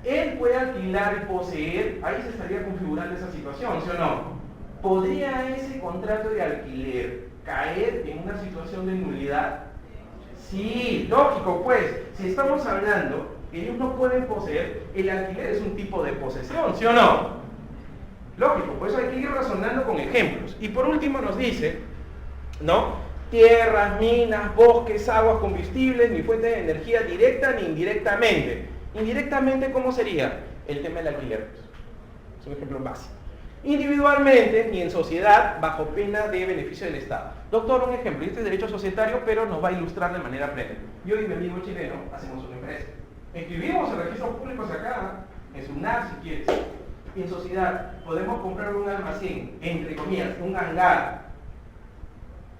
Speaker 2: Él puede alquilar y poseer, ahí se estaría configurando esa situación, ¿sí o no? ¿Podría ese contrato de alquiler caer en una situación de nulidad? Sí, lógico, pues, si estamos hablando que ellos no pueden poseer, el alquiler es un tipo de posesión, ¿sí o no? Lógico, por eso hay que ir razonando con ejemplos. Y por último nos dice, ¿no? Tierras, minas, bosques, aguas, combustibles, ni fuente de energía directa ni indirectamente. Indirectamente, ¿cómo sería? El tema del alquiler. Es un ejemplo básico. Individualmente ni en sociedad, bajo pena de beneficio del Estado. Doctor, un ejemplo, este es derecho societario, pero nos va a ilustrar de manera plena. Yo y mi amigo chileno hacemos una empresa. Escribimos en registros públicos acá, en SUNAT si quieres. Y en sociedad podemos comprar un almacén, entre comillas, un hangar,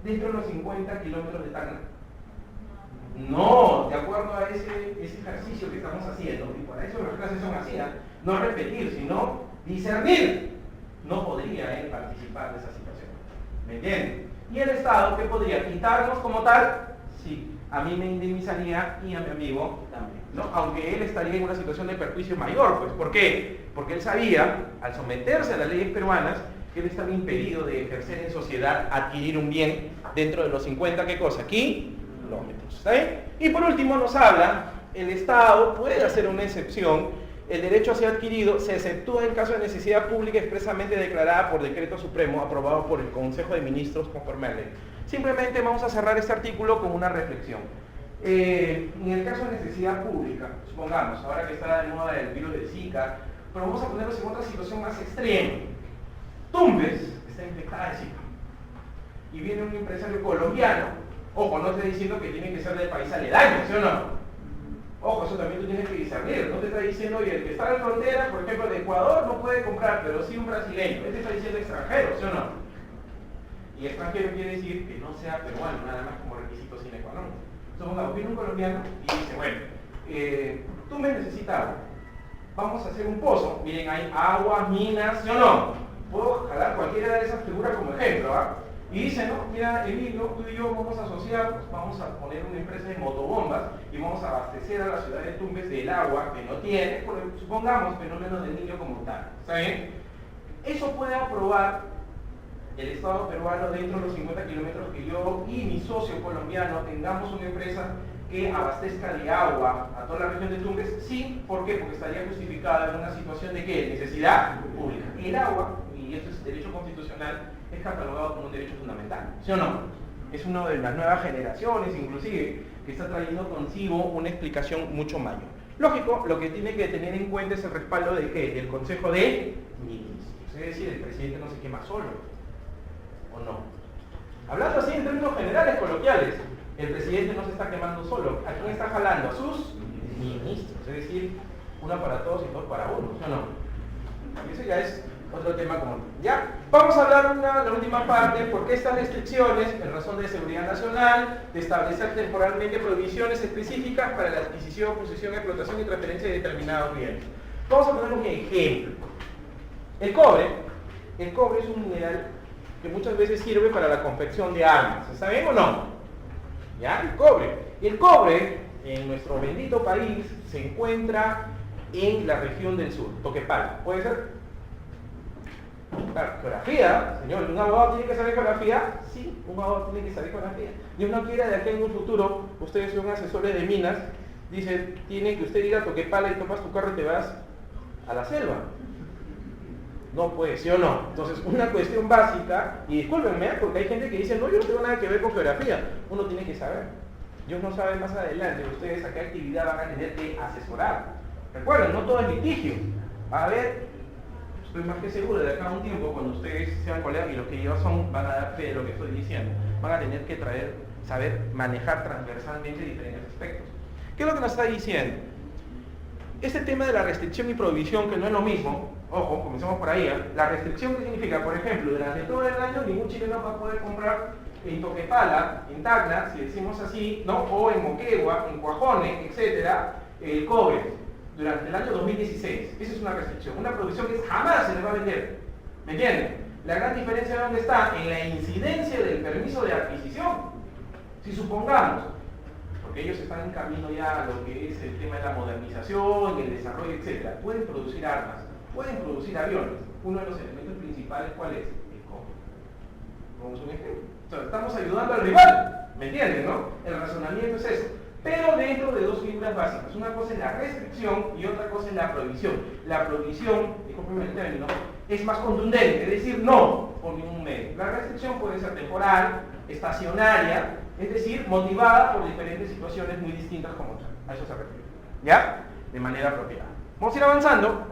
Speaker 2: dentro de los 50 kilómetros de Tacna. No, de acuerdo a ese ejercicio que estamos haciendo, y para eso las clases son así, no repetir, sino discernir. No podría él participar de esa situación. ¿Me entienden? ¿Y el Estado qué podría? ¿Quitarnos como tal? Sí, a mí me indemnizaría y a mi amigo también, ¿no? Aunque él estaría en una situación de perjuicio mayor, pues. ¿Por qué? Porque él sabía, al someterse a las leyes peruanas, que él estaba impedido de ejercer en sociedad, adquirir un bien dentro de los 50, ¿qué cosa? Kilómetros. ¿Está bien? Y por último nos habla, el Estado puede hacer una excepción. El derecho a ser adquirido se exceptúa en caso de necesidad pública expresamente declarada por decreto supremo aprobado por el Consejo de Ministros conforme a ley. Simplemente vamos a cerrar este artículo con una reflexión. En el caso de necesidad pública, supongamos, ahora que está de moda el virus del Zika, pero vamos a ponernos en otra situación más extrema. Tumbes está infectada de Zika y viene un empresario colombiano. Ojo, no estoy diciendo que tiene que ser del país aledaño, ¿sí o no? Ojo, eso también tú tienes que discernir. No te está diciendo, oye, el que está en la frontera, por ejemplo, de Ecuador no puede comprar, pero sí un brasileño. Este está diciendo extranjero, ¿sí o no? Y extranjero quiere decir que no sea peruano, nada más como requisito sine qua non. Entonces, viene un colombiano y dice, bueno, tú me necesitas agua. vamos a hacer un pozo. Miren, hay agua, minas, ¿sí o no? Puedo jalar cualquiera de esas figuras como ejemplo, ¿ah? Y dice, no, mira, Emilio, tú y yo vamos a asociarnos, vamos a poner una empresa de motobombas y vamos a abastecer a la ciudad de Tumbes del agua que no tiene, porque supongamos fenómeno del Niño como tal. ¿Está bien? Eso puede aprobar el Estado peruano dentro de los 50 kilómetros que yo y mi socio colombiano tengamos una empresa que abastezca de agua a toda la región de Tumbes. Sí, ¿por qué? Porque estaría justificada en una situación de ¿qué? Necesidad pública. El agua, y esto es derecho constitucional, es catalogado como un derecho fundamental, ¿sí o no? Es una de las nuevas generaciones, inclusive, que está trayendo consigo una explicación mucho mayor. Lógico, lo que tiene que tener en cuenta es el respaldo de ¿qué? Del Consejo de Ministros. Es decir, el presidente no se quema solo, ¿o no? Hablando así en términos generales, coloquiales, el presidente no se está quemando solo. ¿A quién está jalando? A sus ministros. Es decir, una para todos y todos para uno, ¿sí o no? Y eso ya es otro tema común. Ya, vamos a hablar la última parte, porque estas restricciones, en razón de seguridad nacional, de establecer temporalmente prohibiciones específicas para la adquisición, posesión, explotación y transferencia de determinados bienes. Vamos a poner un ejemplo. El cobre es un mineral que muchas veces sirve para la confección de armas. ¿Está bien o no? ¿Ya? El cobre. Y el cobre, en nuestro bendito país, se encuentra en la región del sur, Toquepala. ¿Puede ser? Claro, geografía, señor, ¿un abogado tiene que saber geografía? Sí, un abogado tiene que saber geografía. Dios no quiera de aquí en un futuro, ustedes son asesores de minas, dice, tiene que usted ir a Toquepala y tomas tu carro y te vas a la selva. No puede, ¿sí o no? Entonces, una cuestión básica, y discúlpenme, porque hay gente que dice, no, yo no tengo nada que ver con geografía. Uno tiene que saber. Dios no sabe más adelante ustedes a qué actividad van a tener que asesorar. Recuerden, no todo es litigio. Va a haber, estoy más que seguro, de acá a un tiempo, cuando ustedes sean colegas y los que yo son, van a dar fe de lo que estoy diciendo. Van a tener que saber manejar transversalmente diferentes aspectos. ¿Qué es lo que nos está diciendo? Este tema de la restricción y prohibición, que no es lo mismo, ojo, comencemos por ahí, ¿eh? La restricción, ¿qué significa? Por ejemplo, durante todo el año ningún chileno va a poder comprar en Toquepala, en Tacna, si decimos así, ¿no? O en Moquegua, en Cuajone, etcétera, el cobre, durante el año 2016. Esa es una restricción, una prohibición que jamás se le va a vender. ¿Me entienden? La gran diferencia, ¿dónde está? En la incidencia del permiso de adquisición. Si supongamos, porque ellos están en camino ya a lo que es el tema de la modernización, el desarrollo, etcétera, pueden producir armas, pueden producir aviones. Uno de los elementos principales, ¿cuál es? El cobre. Vamos a un ejemplo. Entonces, estamos ayudando al rival, ¿me entienden, no? El razonamiento es eso. Pero dentro de dos figuras básicas. Una cosa es la restricción y otra cosa es la prohibición. La prohibición, discúlpenme el término, es más contundente, es decir, no por ningún medio. La restricción puede ser temporal, estacionaria, es decir, motivada por diferentes situaciones muy distintas como otras. A eso se refiere. ¿Ya? De manera apropiada. Vamos a ir avanzando,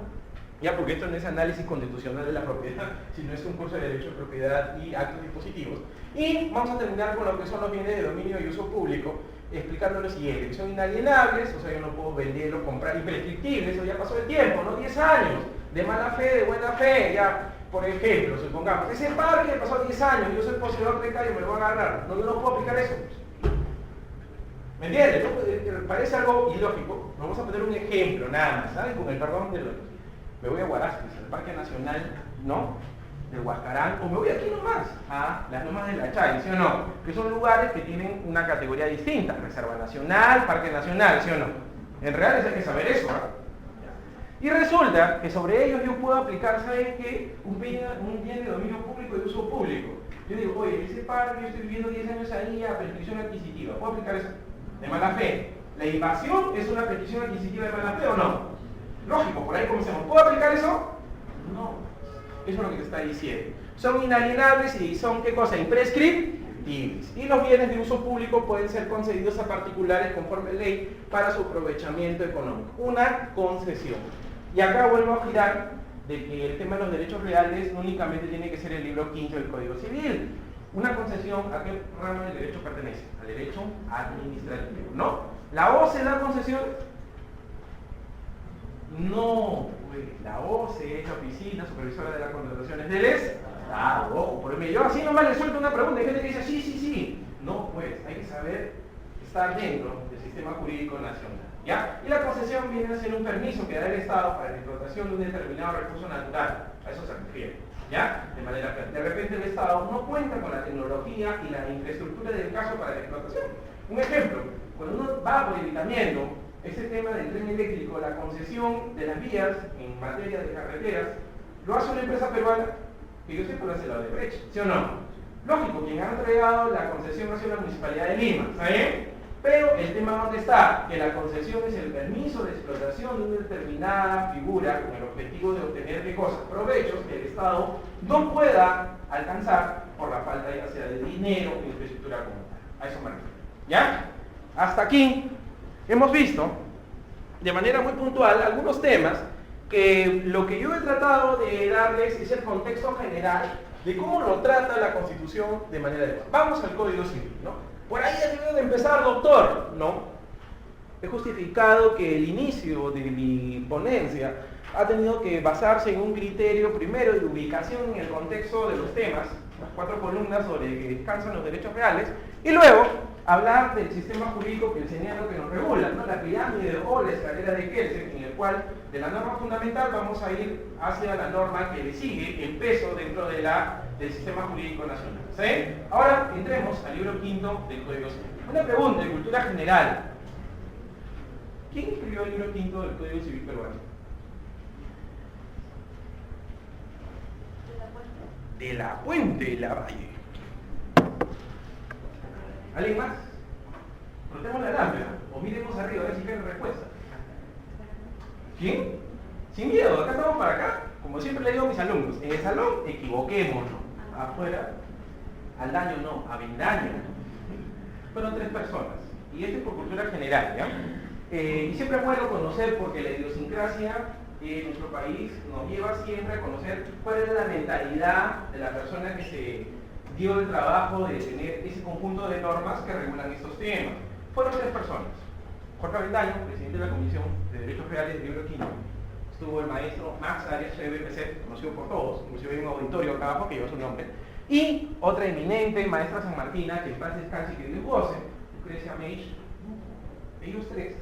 Speaker 2: ya, porque esto no es análisis constitucional de la propiedad, sino es un curso de derecho de propiedad y actos dispositivos. Y vamos a terminar con lo que son los bienes de dominio y uso público, explicando lo siguiente, que son inalienables, o sea, yo no puedo vender o comprar, imprescriptibles, eso ya pasó el tiempo, ¿no? 10 años, de mala fe, de buena fe, ya. Por ejemplo, supongamos, ese parque pasó 10 años, yo soy poseedor de calle, me lo van a agarrar, no, yo no puedo aplicar eso. ¿Me entiendes? ¿No? Parece algo ilógico. Vamos a poner un ejemplo, nada más, ¿sabes? Con el perdón de los... Me voy a Huaraspis, al Parque Nacional, ¿no? De Huascarán, o me voy aquí nomás, a las Lomas de la Chay, ¿sí o no? Que son lugares que tienen una categoría distinta, Reserva Nacional, Parque Nacional, ¿sí o no? En realidad hay que saber eso, ¿ah? Y resulta que sobre ellos yo puedo aplicar, ¿saben qué? Un bien de dominio público y de uso público. Yo digo, oye, ese parque, yo estoy viviendo 10 años ahí a prescripción adquisitiva. ¿Puedo aplicar eso? De mala fe. ¿La invasión es una prescripción adquisitiva de mala fe o no? Lógico, por ahí comencemos. ¿Puedo aplicar eso? No. Eso es lo que te está diciendo. Son inalienables y son, ¿qué cosa? Imprescriptibles. Y los bienes de uso público pueden ser concedidos a particulares conforme ley para su aprovechamiento económico. Una concesión. Y acá vuelvo a girar de que el tema de los derechos reales no únicamente tiene que ser el libro 15 del Código Civil. Una concesión, ¿a qué ramo del derecho pertenece? Al derecho administrativo, ¿no? ¿La OCE da concesión? No, pues la OCE es la Oficina Supervisora de las Contrataciones del Estado. Ojo, por ejemplo, yo así nomás le suelto una pregunta, hay gente que dice, sí. No, pues, hay que saber estar dentro del sistema jurídico nacional. ¿ya? Y la concesión viene a ser un permiso que da el Estado para la explotación de un determinado recurso natural, a eso se refiere, ¿ya? De manera que de repente el Estado no cuenta con la tecnología y la infraestructura del caso para la explotación. Un ejemplo, cuando uno va habilitando ese tema del tren eléctrico, la concesión de las vías en materia de carreteras, lo hace una empresa peruana, que yo sé que lo hace la Odebrecht, ¿sí o no? Lógico, quien ha entregado la concesión ha sido la Municipalidad de Lima, ¿saben? Pero el tema ¿dónde está? Que la concesión es el permiso de explotación de una determinada figura con el objetivo de obtener ¿qué cosas? Provechos que el Estado no pueda alcanzar por la falta ya sea de dinero o infraestructura como tal. A eso me refiero. ¿Ya? Hasta aquí hemos visto de manera muy puntual algunos temas que lo que yo he tratado de darles es el contexto general de cómo lo trata la Constitución de manera adecuada. Vamos al Código Civil, ¿no? Por ahí ha debido de empezar, doctor, ¿no? He justificado que el inicio de mi ponencia ha tenido que basarse en un criterio primero de ubicación en el contexto de los temas, las 4 columnas sobre que descansan los derechos reales, y luego hablar del sistema jurídico que enseña lo que nos regula, ¿no? La pirámide o la escalera de Kelsen, en el cual de la norma fundamental vamos a ir hacia la norma que le sigue en peso dentro de del sistema jurídico nacional. ¿Sí? Ahora entremos al libro quinto del Código Civil. Una pregunta de cultura general. ¿Quién escribió el libro quinto del Código Civil peruano? De la Puente de la Valle. ¿Alguien más? Frotemos la lámpara o miremos arriba a ver si cae la respuesta. ¿Quién? Sin miedo, acá estamos para acá. Como siempre le digo a mis alumnos, en el salón equivoquémonos. Afuera, al daño no, a vendaño. Fueron 3 personas. Y esto es por cultura general, ¿ya? Y siempre es bueno conocer porque la idiosincrasia en nuestro país nos lleva siempre a conocer cuál es la mentalidad de la persona que se dio el trabajo de tener ese conjunto de normas que regulan estos temas. Fueron 3 personas. Jorge Avendaño, presidente de la Comisión de Derechos Reales del libro quinto. Estuvo el maestro Max Arias de BPC, conocido por todos, inclusive hay un auditorio acá abajo que lleva su nombre. Y otra eminente maestra sanmartina, que en paz descanse y que Dios goce, Lucrecia Meich. Ellos 3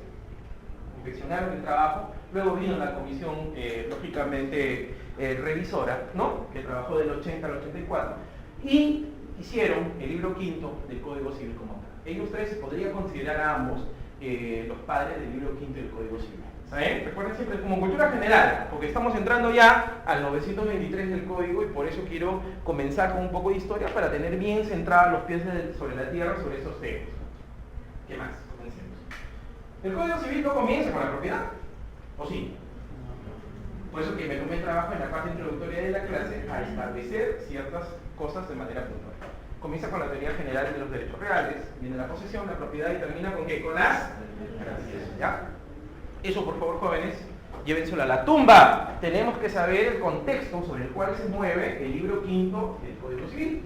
Speaker 2: inspeccionaron el trabajo, luego vino la comisión, lógicamente, revisora, ¿no? Que trabajó del 80 al 84, y hicieron el libro quinto del Código Civil como tal. Ellos 3 se podría considerar a ambos los padres del libro quinto del Código Civil. ¿Saben? Recuerden siempre como cultura general, porque estamos entrando ya al 923 del Código y por eso quiero comenzar con un poco de historia para tener bien centrados los pies sobre la tierra sobre esos temas. ¿Qué más? Comencemos. El Código Civil no comienza con la propiedad, ¿o sí? Por eso que me tomé el trabajo en la parte introductoria de la clase a establecer ciertas cosas de manera puntual. Comienza con la teoría general de los derechos reales, viene la posesión, la propiedad y termina con ¿qué? Con las gracias, ¿ya? Eso, por favor, jóvenes, llévenselo a la tumba. Tenemos que saber el contexto sobre el cual se mueve el libro quinto del Código Civil.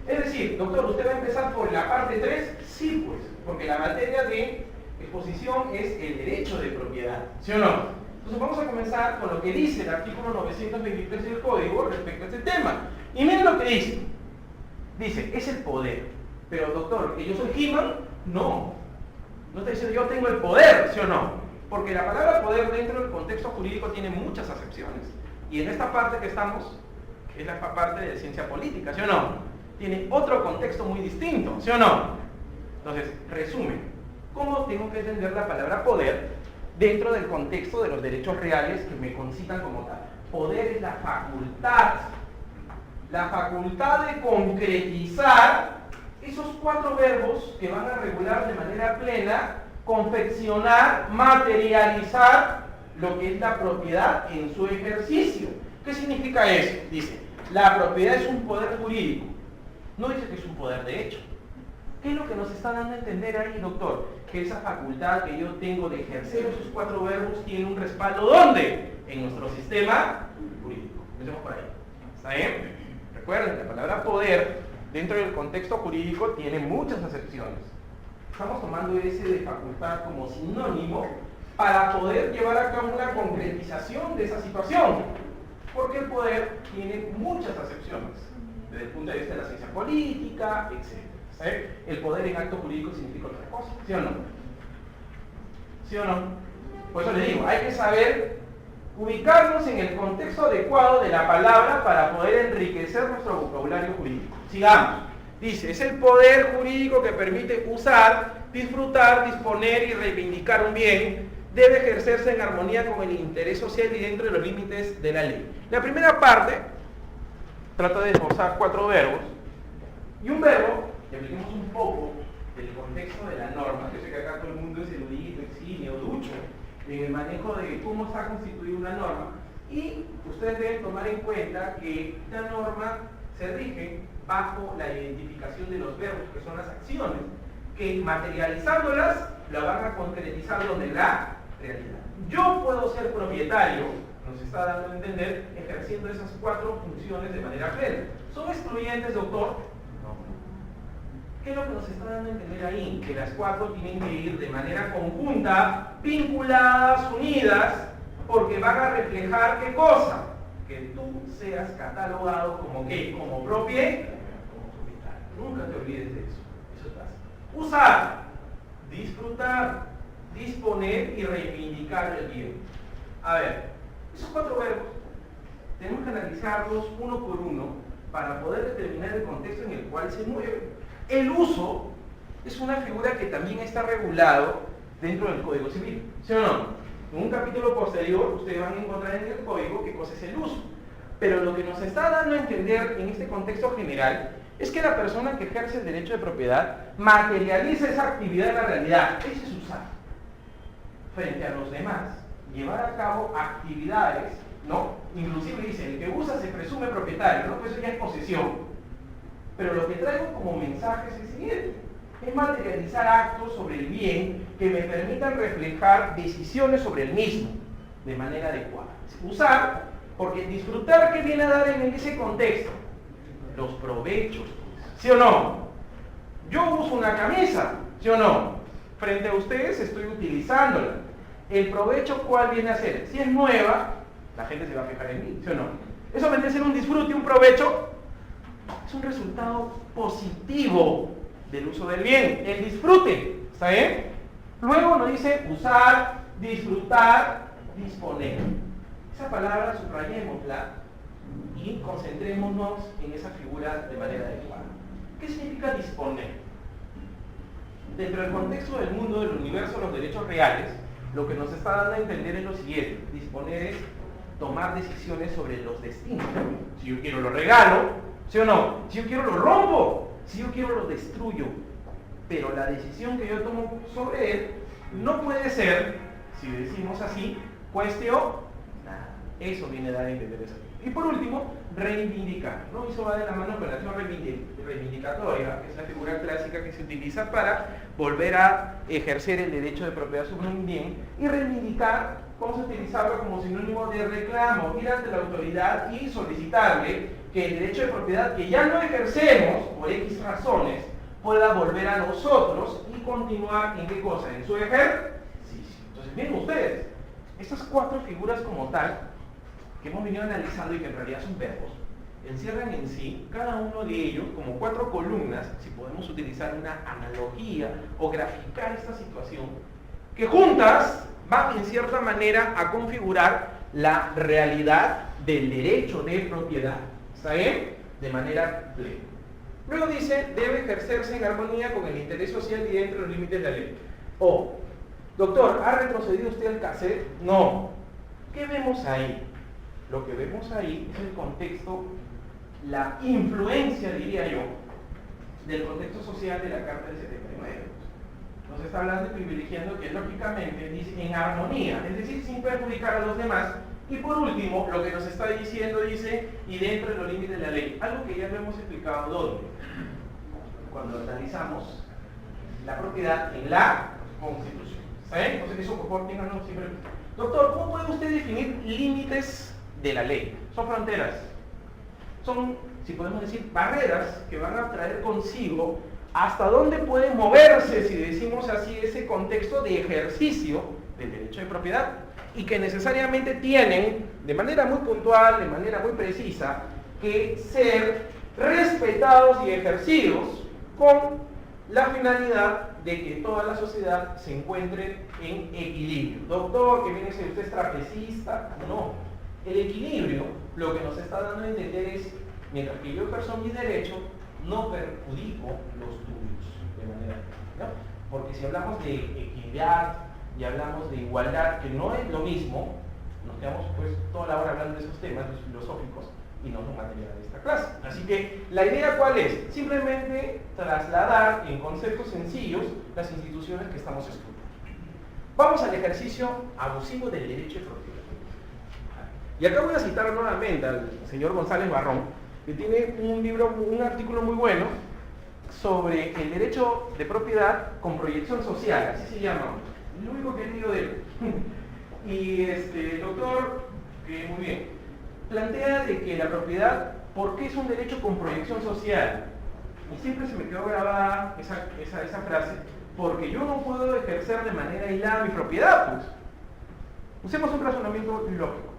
Speaker 2: Es decir, doctor, ¿usted va a empezar por la parte 3? Sí, pues, porque la materia de exposición es el derecho de propiedad, ¿sí o no? Entonces vamos a comenzar con lo que dice el artículo 923 del Código respecto a este tema. Y miren lo que dice. Dice, es el poder. Pero, doctor, ¿que yo soy He-Man? No. No está diciendo yo tengo el poder, ¿sí o no? Porque la palabra poder dentro del contexto jurídico tiene muchas acepciones. Y en esta parte que estamos, que es la parte de ciencia política, ¿sí o no? Tiene otro contexto muy distinto, ¿sí o no? Entonces, resumen, ¿cómo tengo que entender la palabra poder dentro del contexto de los derechos reales que me concitan como tal? Poder es la facultad de concretizar esos 4 verbos que van a regular de manera plena, confeccionar, materializar lo que es la propiedad en su ejercicio. ¿Qué significa eso? Dice, la propiedad es un poder jurídico. No dice que es un poder de hecho. ¿Qué es lo que nos está dando a entender ahí, doctor? Que esa facultad que yo tengo de ejercer esos 4 verbos tiene un respaldo, ¿dónde? En nuestro sistema jurídico. Empecemos por ahí. ¿Está bien? Recuerden, la palabra poder, dentro del contexto jurídico, tiene muchas acepciones. Estamos tomando ese de facultad como sinónimo para poder llevar a cabo una concretización de esa situación. Porque el poder tiene muchas acepciones, desde el punto de vista de la ciencia política, etc. ¿Sí? El poder en acto jurídico significa otra cosa, ¿sí o no? ¿Sí o no? Por eso le digo, hay que saber ubicarnos en el contexto adecuado de la palabra para poder enriquecer nuestro vocabulario jurídico. Sigamos. Dice, es el poder jurídico que permite usar, disfrutar, disponer y reivindicar un bien. Debe ejercerse en armonía con el interés social y dentro de los límites de la ley. La primera parte trata de esbozar 4 verbos. Y un verbo, que apliquemos un poco del contexto de la norma, que sé que acá todo el mundo es erudito, eximio, ducho, en el manejo de cómo está constituida una norma, y ustedes deben tomar en cuenta que la norma se rige bajo la identificación de los verbos, que son las acciones, que materializándolas la van a concretizar donde la realidad. Yo puedo ser propietario, nos está dando a entender, ejerciendo esas 4 funciones de manera plena. ¿Son excluyentes, doctor? No. ¿Qué es lo que nos está dando a entender ahí? Que las 4 tienen que ir de manera conjunta, vinculadas, unidas, porque van a reflejar ¿qué cosa? Que tú seas catalogado como ¿qué? Como propietario. Nunca te olvides de eso. Eso es básico. Usar, disfrutar, disponer y reivindicar el bien. A ver, esos 4 verbos tenemos que analizarlos uno por uno para poder determinar el contexto en el cual se mueven. El uso es una figura que también está regulado dentro del Código Civil, ¿sí o no? En un capítulo posterior ustedes van a encontrar en el Código qué cosa es el uso. Pero lo que nos está dando a entender en este contexto general es que la persona que ejerce el derecho de propiedad materializa esa actividad en la realidad. Ese es usar. Frente a los demás, llevar a cabo actividades, ¿no? Inclusive dice, el que usa se presume propietario, ¿no? Pues eso ya es posesión. Pero lo que traigo como mensaje es el siguiente: es materializar actos sobre el bien que me permitan reflejar decisiones sobre el mismo de manera adecuada. Usar, porque disfrutar, ¿qué viene a dar en ese contexto? Los provechos, ¿sí o no? Yo uso una camisa, ¿sí o no? Frente a ustedes estoy utilizándola. ¿El provecho cuál viene a ser? Si es nueva, la gente se va a fijar en mí, ¿sí o no? Eso viene a ser un disfrute, un provecho. Es un resultado positivo del uso del bien, el disfrute, ¿está bien? Luego nos dice usar, disfrutar, disponer. Esa palabra subrayémosla y concentrémonos en esa figura de manera adecuada. ¿Qué significa disponer? Dentro del contexto del mundo, del universo, los derechos reales, lo que nos está dando a entender es lo siguiente: disponer es tomar decisiones sobre los destinos. Si yo quiero lo regalo, ¿sí o no? Si yo quiero lo rompo, si yo quiero lo destruyo. Pero la decisión que yo tomo sobre él no puede ser, si decimos así, cuestionada. Eso viene a dar a entender eso. Y por último, reivindicar, ¿no? Eso va de la mano con la acción reivindicatoria, que es la figura clásica que se utiliza para volver a ejercer el derecho de propiedad sobre un bien. Y reivindicar, vamos a utilizarlo como sinónimo de reclamo, ir ante la autoridad y solicitarle que el derecho de propiedad que ya no ejercemos por X razones pueda volver a nosotros y continuar en qué cosa, en su ejercicio. Entonces miren ustedes, estas 4 figuras como tal que hemos venido analizando y que en realidad son verbos, encierran en sí, cada uno de ellos, como 4 columnas, si podemos utilizar una analogía o graficar esta situación, que juntas van en cierta manera a configurar la realidad del derecho de propiedad. ¿Está bien? De manera plena. Luego dice, debe ejercerse en armonía con el interés social y dentro de los límites de la ley. Doctor, ¿ha retrocedido usted el cassette? No. ¿Qué vemos ahí? Lo que vemos ahí es el contexto, la influencia, diría yo, del contexto social de la Carta del 79. Nos está hablando y privilegiando que lógicamente dice en armonía, es decir, sin perjudicar a los demás. Y por último, lo que nos está diciendo dice, y dentro de los límites de la ley, algo que ya lo hemos explicado ¿dónde? Cuando analizamos la propiedad en la Constitución. ¿Saben? Entonces eso por favor ténganlo siempre. Doctor, ¿cómo puede usted definir límites de la ley? Son fronteras, son, si podemos decir, barreras que van a traer consigo hasta dónde puede moverse, si decimos así, ese contexto de ejercicio del derecho de propiedad, y que necesariamente tienen, de manera muy puntual, de manera muy precisa, que ser respetados y ejercidos con la finalidad de que toda la sociedad se encuentre en equilibrio. Doctor, que viene a ser usted es trapecista, no. El equilibrio lo que nos está dando a entender es, mientras que yo ejerzo mis derechos, no perjudico los tuyos de manera, ¿no? Porque si hablamos de equidad y hablamos de igualdad, que no es lo mismo, nos quedamos pues toda la hora hablando de esos temas, los filosóficos, y no es materia de esta clase. Así que la idea ¿cuál es? Simplemente trasladar en conceptos sencillos las instituciones que estamos estudiando. Vamos al ejercicio abusivo del derecho de propiedad. Y acá voy a citar nuevamente al señor González Barrón, que tiene un artículo muy bueno sobre el derecho de propiedad con proyección social, así se llama, lo único que he leído de él. Y el doctor, muy bien, plantea de que la propiedad, ¿por qué es un derecho con proyección social? Y siempre se me quedó grabada esa frase, porque yo no puedo ejercer de manera aislada mi propiedad, pues. Usemos un razonamiento lógico.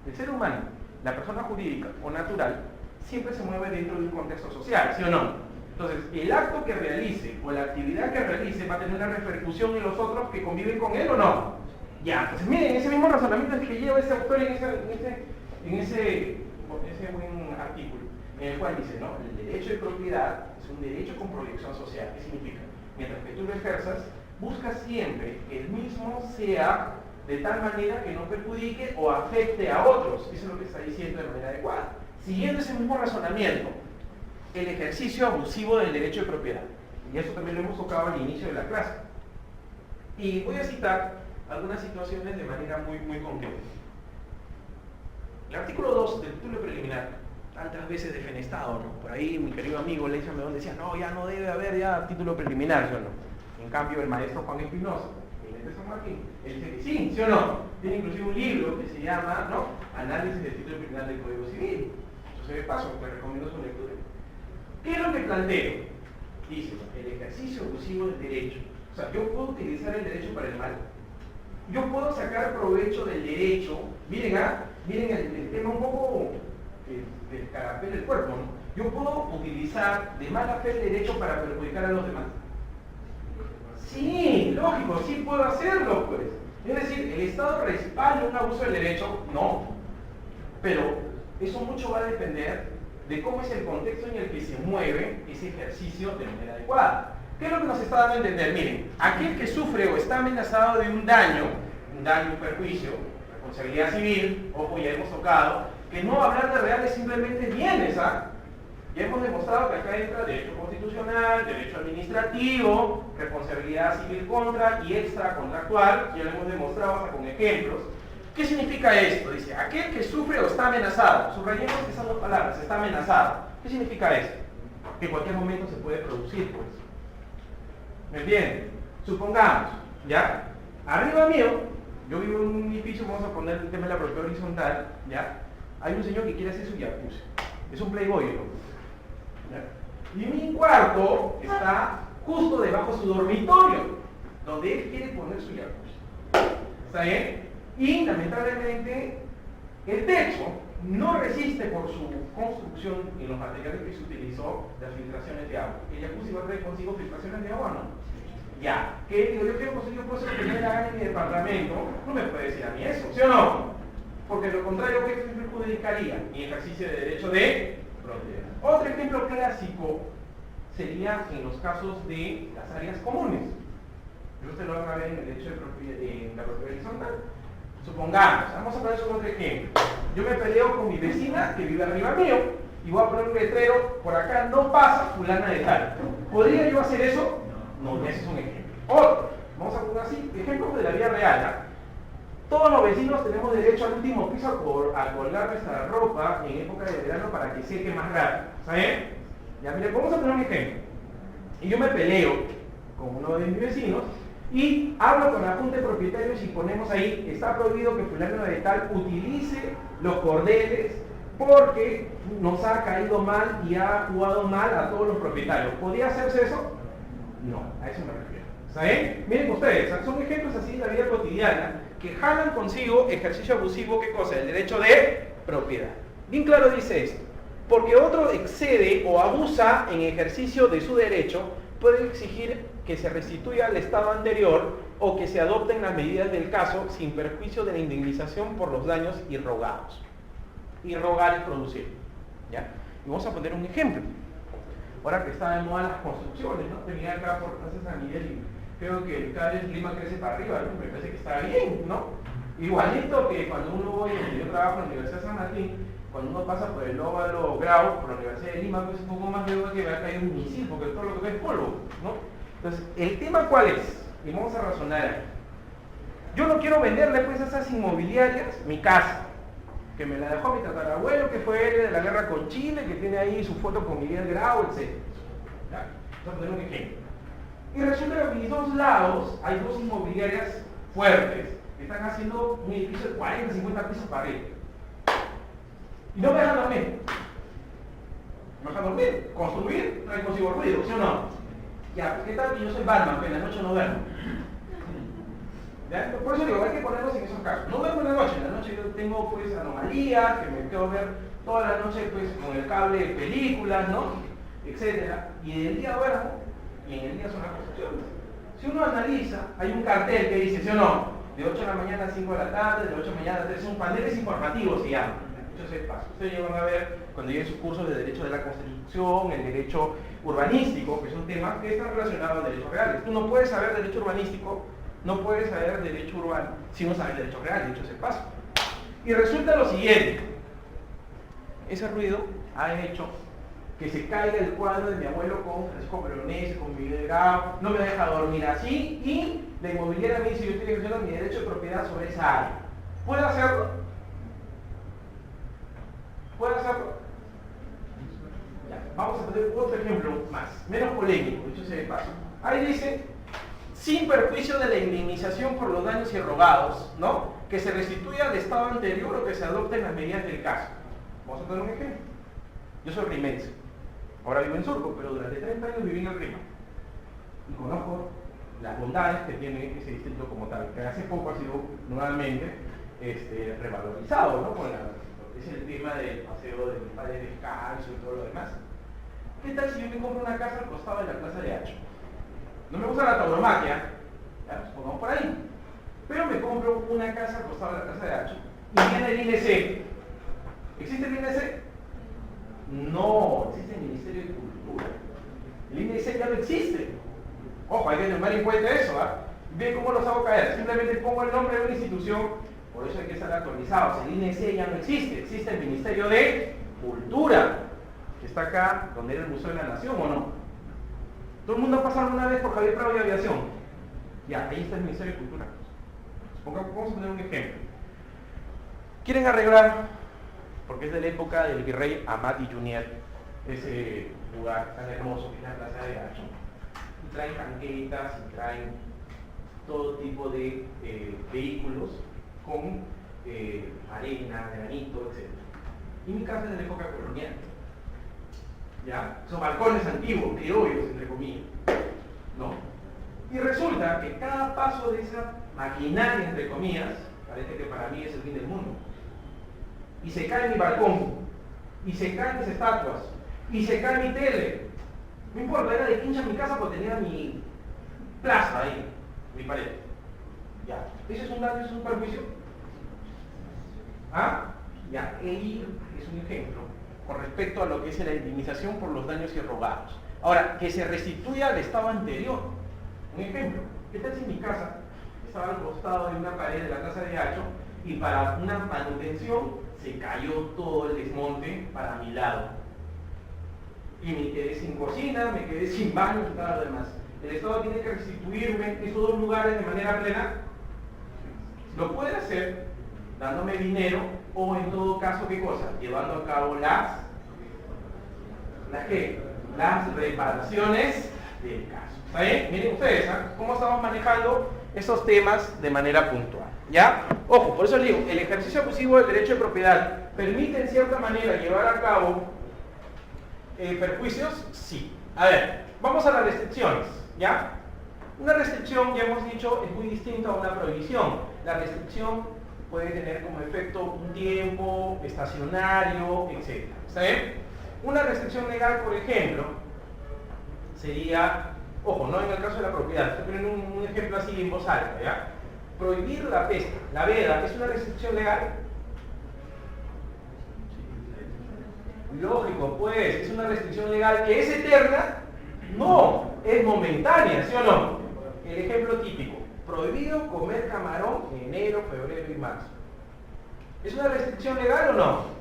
Speaker 2: El ser humano, la persona jurídica o natural, siempre se mueve dentro de un contexto social, ¿sí o no? Entonces, el acto que realice o la actividad que realice va a tener una repercusión en los otros que conviven con él o no. Ya, entonces miren, ese mismo razonamiento que lleva ese autor en ese buen artículo, en el cual dice, no, el derecho de propiedad es un derecho con proyección social. ¿Qué significa? Mientras que tú lo ejerzas, busca siempre que el mismo sea de tal manera que no perjudique o afecte a otros. Eso es lo que está diciendo de manera adecuada. Siguiendo ese mismo razonamiento, el ejercicio abusivo del derecho de propiedad. Y eso también lo hemos tocado al inicio de la clase. Y voy a citar algunas situaciones de manera muy concreta. El artículo 2 del título preliminar, tantas veces defenestado, ¿no? Por ahí mi querido amigo Leisa Medón decía, no, ya no debe haber ya título preliminar, ¿sí o no? En cambio, el maestro Juan Espinosa, de San Martín, él dice que sí, ¿sí o no? Tiene inclusive un libro que se llama, ¿no?, Análisis del título preliminar del Código Civil. Entonces, de paso, te recomiendo su lectura. ¿Qué es lo que planteo? Dice, el ejercicio abusivo del derecho. O sea, yo puedo utilizar el derecho para el mal. Yo puedo sacar provecho del derecho. Miren, miren el tema un poco del carapel del cuerpo, ¿no? Yo puedo utilizar de mala fe el derecho para perjudicar a los demás. Sí, lógico, sí puedo hacerlo, pues. Es decir, ¿el Estado respalda un abuso del derecho? No. Pero eso mucho va a depender de cómo es el contexto en el que se mueve ese ejercicio de manera adecuada. ¿Qué es lo que nos está dando a entender? Miren, aquel que sufre o está amenazado de un daño, un perjuicio, responsabilidad civil, ojo, ya hemos tocado, que no hablar de reales simplemente bienes, ¿ah? Ya hemos demostrado que acá entra derecho constitucional, derecho administrativo, responsabilidad civil contra y extracontractual, ya lo hemos demostrado hasta con ejemplos. ¿Qué significa esto? Dice, aquel que sufre o está amenazado, subrayemos esas dos palabras, está amenazado. ¿Qué significa esto? Que en cualquier momento se puede producir, pues. ¿Me entienden? Supongamos, ¿ya? Arriba mío, yo vivo en un edificio, vamos a poner el tema de la propiedad horizontal, ¿ya? Hay un señor que quiere hacer su jacuzzi. Es un playboy, ¿no? ¿Ya? Y mi cuarto está justo debajo de su dormitorio, donde él quiere poner su jacuzzi. ¿Está bien? Y lamentablemente el techo no resiste por su construcción en los materiales que se utilizó las filtraciones de agua. ¿El jacuzzi va a traer consigo filtraciones de agua o no? Ya, ¿qué digo? Yo quiero conseguir un puesto que me la gana en mi departamento, no me puede decir a mí eso, ¿sí o no? Porque lo contrario, ¿qué perjudicaría? Mi ejercicio de derecho de propiedad. Otro ejemplo clásico sería en los casos de las áreas comunes. Ustedes lo van a ver en el derecho de propiedad, en la propiedad horizontal. Supongamos, vamos a poner otro ejemplo. Yo me peleo con mi vecina que vive arriba mío y voy a poner un letrero, por acá no pasa fulana de tal. ¿Podría yo hacer eso? No, ese es un ejemplo. Otro, vamos a poner así, ejemplos de la vida real, ¿eh? Todos los vecinos tenemos derecho al último piso a colgar nuestra ropa en época de verano para que seque más rápido. ¿Saben? Ya, miren, vamos a poner un ejemplo. Y yo me peleo con uno de mis vecinos y hablo con la junta de propietarios y ponemos ahí, está prohibido que fulano de tal utilice los cordeles porque nos ha caído mal y ha jugado mal a todos los propietarios. ¿Podría hacerse eso? No, a eso me refiero. ¿Saben? Miren ustedes, son ejemplos así de la vida cotidiana que jalan consigo ejercicio abusivo, ¿qué cosa? El derecho de propiedad. Bien claro dice esto, porque otro excede o abusa en ejercicio de su derecho, puede exigir que se restituya al estado anterior o que se adopten las medidas del caso sin perjuicio de la indemnización por los daños irrogados. Irrogar es producir. ¿Ya? Y vamos a poner un ejemplo. Ahora que está de moda las construcciones, ¿no? Tenía acá por Plaza San Miguel y creo que el cable Lima crece para arriba, ¿no? Me parece que está bien, ¿no? Igualito que cuando uno voy, yo trabajo en la Universidad de San Martín, cuando uno pasa por el óvalo Grau, por la Universidad de Lima, pues es un poco más de que me ha caído un misil, porque todo lo que ve es polvo, ¿no? Entonces, ¿el tema cuál es? Y vamos a razonar ahí. Yo no quiero venderle pues a esas inmobiliarias mi casa, que me la dejó mi tatarabuelo, que fue héroe de la guerra con Chile, que tiene ahí su foto con Miguel Grau, etc. ¿Ya? Vamos a poner un ejemplo. Y resulta que a mis dos lados hay dos inmobiliarias fuertes, que están haciendo un edificio de 40, 50 pisos para arriba. Y no me dejan dormir. No me dejan dormir. Construir trae consigo ruido, ¿sí o no? Ya, ¿qué tal que yo soy Batman, que en la noche no duermo? ¿Ya? Por eso digo, hay que ponernos en esos casos. No duermo en la noche yo tengo pues anomalías, que me quedo ver toda la noche pues con el cable de películas, ¿no? Etcétera. Y en el día duermo, y en el día son las construcciones. Si uno analiza, hay un cartel que dice, ¿sí o no? De 8 de la mañana a 5 de la tarde, de 8 de la mañana a 3, son paneles informativos, se llama. Ustedes ya van a ver cuando lleguen sus cursos de Derecho de la Construcción, el Derecho Urbanístico, que es un tema que está relacionado al Derecho Real. Tú no puedes saber Derecho Urbanístico, no puedes saber Derecho Urbano, si no sabes Derecho Real, dicho sea de paso. Y resulta lo siguiente, ese ruido ha hecho que se caiga el cuadro de mi abuelo con Francisco Veronese, con Miguel Grau, no me deja dormir así, y la inmobiliaria me dice, yo estoy ejerciendo mi derecho de propiedad sobre esa área. ¿Puedo hacerlo? ¿Puedo hacerlo? Ya, vamos a poner otro ejemplo más, menos polémico, dicho sea de paso. Ahí dice, sin perjuicio de la indemnización por los daños irrogados, ¿no? Que se restituya al estado anterior o que se adopten las medidas del caso. Vamos a poner un ejemplo. Yo soy rimense, ahora vivo en Surco, pero durante 30 años viví en el Rima. Y conozco las bondades que tiene ese distrito como tal, que hace poco ha sido nuevamente revalorizado, ¿no? Con es el tema del paseo de mis padres descalzo y todo lo demás. ¿Qué tal si yo me compro una casa al costado de la Plaza de Hacho? No me gusta la tauromaquia, ya, pues pongamos por ahí. Pero me compro una casa al costado de la Plaza de Hacho y viene el INC. ¿Existe el INC? No, existe el Ministerio de Cultura. El INC ya no existe. Ojo, hay que tomar en cuenta eso, ¿ah? Ve cómo los hago caer. Simplemente pongo el nombre de una institución. Por eso hay que estar actualizados. El INC ya no existe, existe el Ministerio de Cultura, que está acá, donde era el Museo de la Nación, ¿o no? Todo el mundo ha pasado alguna vez por Javier Prado y Aviación. Ya, ahí está el Ministerio de Cultura. Vamos a poner un ejemplo. Quieren arreglar, porque es de la época del virrey Amati Junior, ese lugar tan hermoso que es la Plaza de Hacho. Y traen tanquetas, y traen todo tipo de vehículos con arena, granito, etc. Y mi casa es de la época colonial. ¿Ya? Son balcones antiguos, criollos, entre comillas. ¿No? Y resulta que cada paso de esa maquinaria, entre comillas, parece que para mí es el fin del mundo. Y se cae mi balcón, y se caen mis estatuas, y se cae mi tele. No importa, era de quincha mi casa porque tenía mi plaza ahí, mi pared. Ya. ¿Eso es un daño, eso es un perjuicio? ¿Ah? Ya, ahí es un ejemplo con respecto a lo que es la indemnización por los daños irrogados. Ahora, que se restituya al estado anterior. Un ejemplo, ¿qué tal si mi casa estaba al costado de una pared de la Plaza de Hacho y para una manutención se cayó todo el desmonte para mi lado? Y me quedé sin cocina, me quedé sin baño y todo lo demás. ¿El Estado tiene que restituirme esos dos lugares de manera plena? Lo puede hacer dándome dinero o en todo caso, ¿qué cosa? Llevando a cabo las reparaciones del caso. ¿Está bien? Miren ustedes, ¿eh? Cómo estamos manejando esos temas de manera puntual. ¿Ya? Ojo, por eso les digo, el ejercicio abusivo del derecho de propiedad permite en cierta manera llevar a cabo perjuicios, sí. A ver, vamos a las restricciones, ¿ya? Una restricción, ya hemos dicho, es muy distinta a una prohibición. La restricción puede tener como efecto un tiempo, estacionario, etc. ¿Está bien? Una restricción legal, por ejemplo, sería Ojo, no en el caso de la propiedad, estoy poniendo un ejemplo así en voz alta, ¿ya? Prohibir la pesca, la veda, ¿es una restricción legal? Lógico, pues, ¿es una restricción legal que es eterna? No, es momentánea, ¿sí o no? El ejemplo típico, prohibido comer camarón en enero, febrero y marzo. ¿Es una restricción legal o no?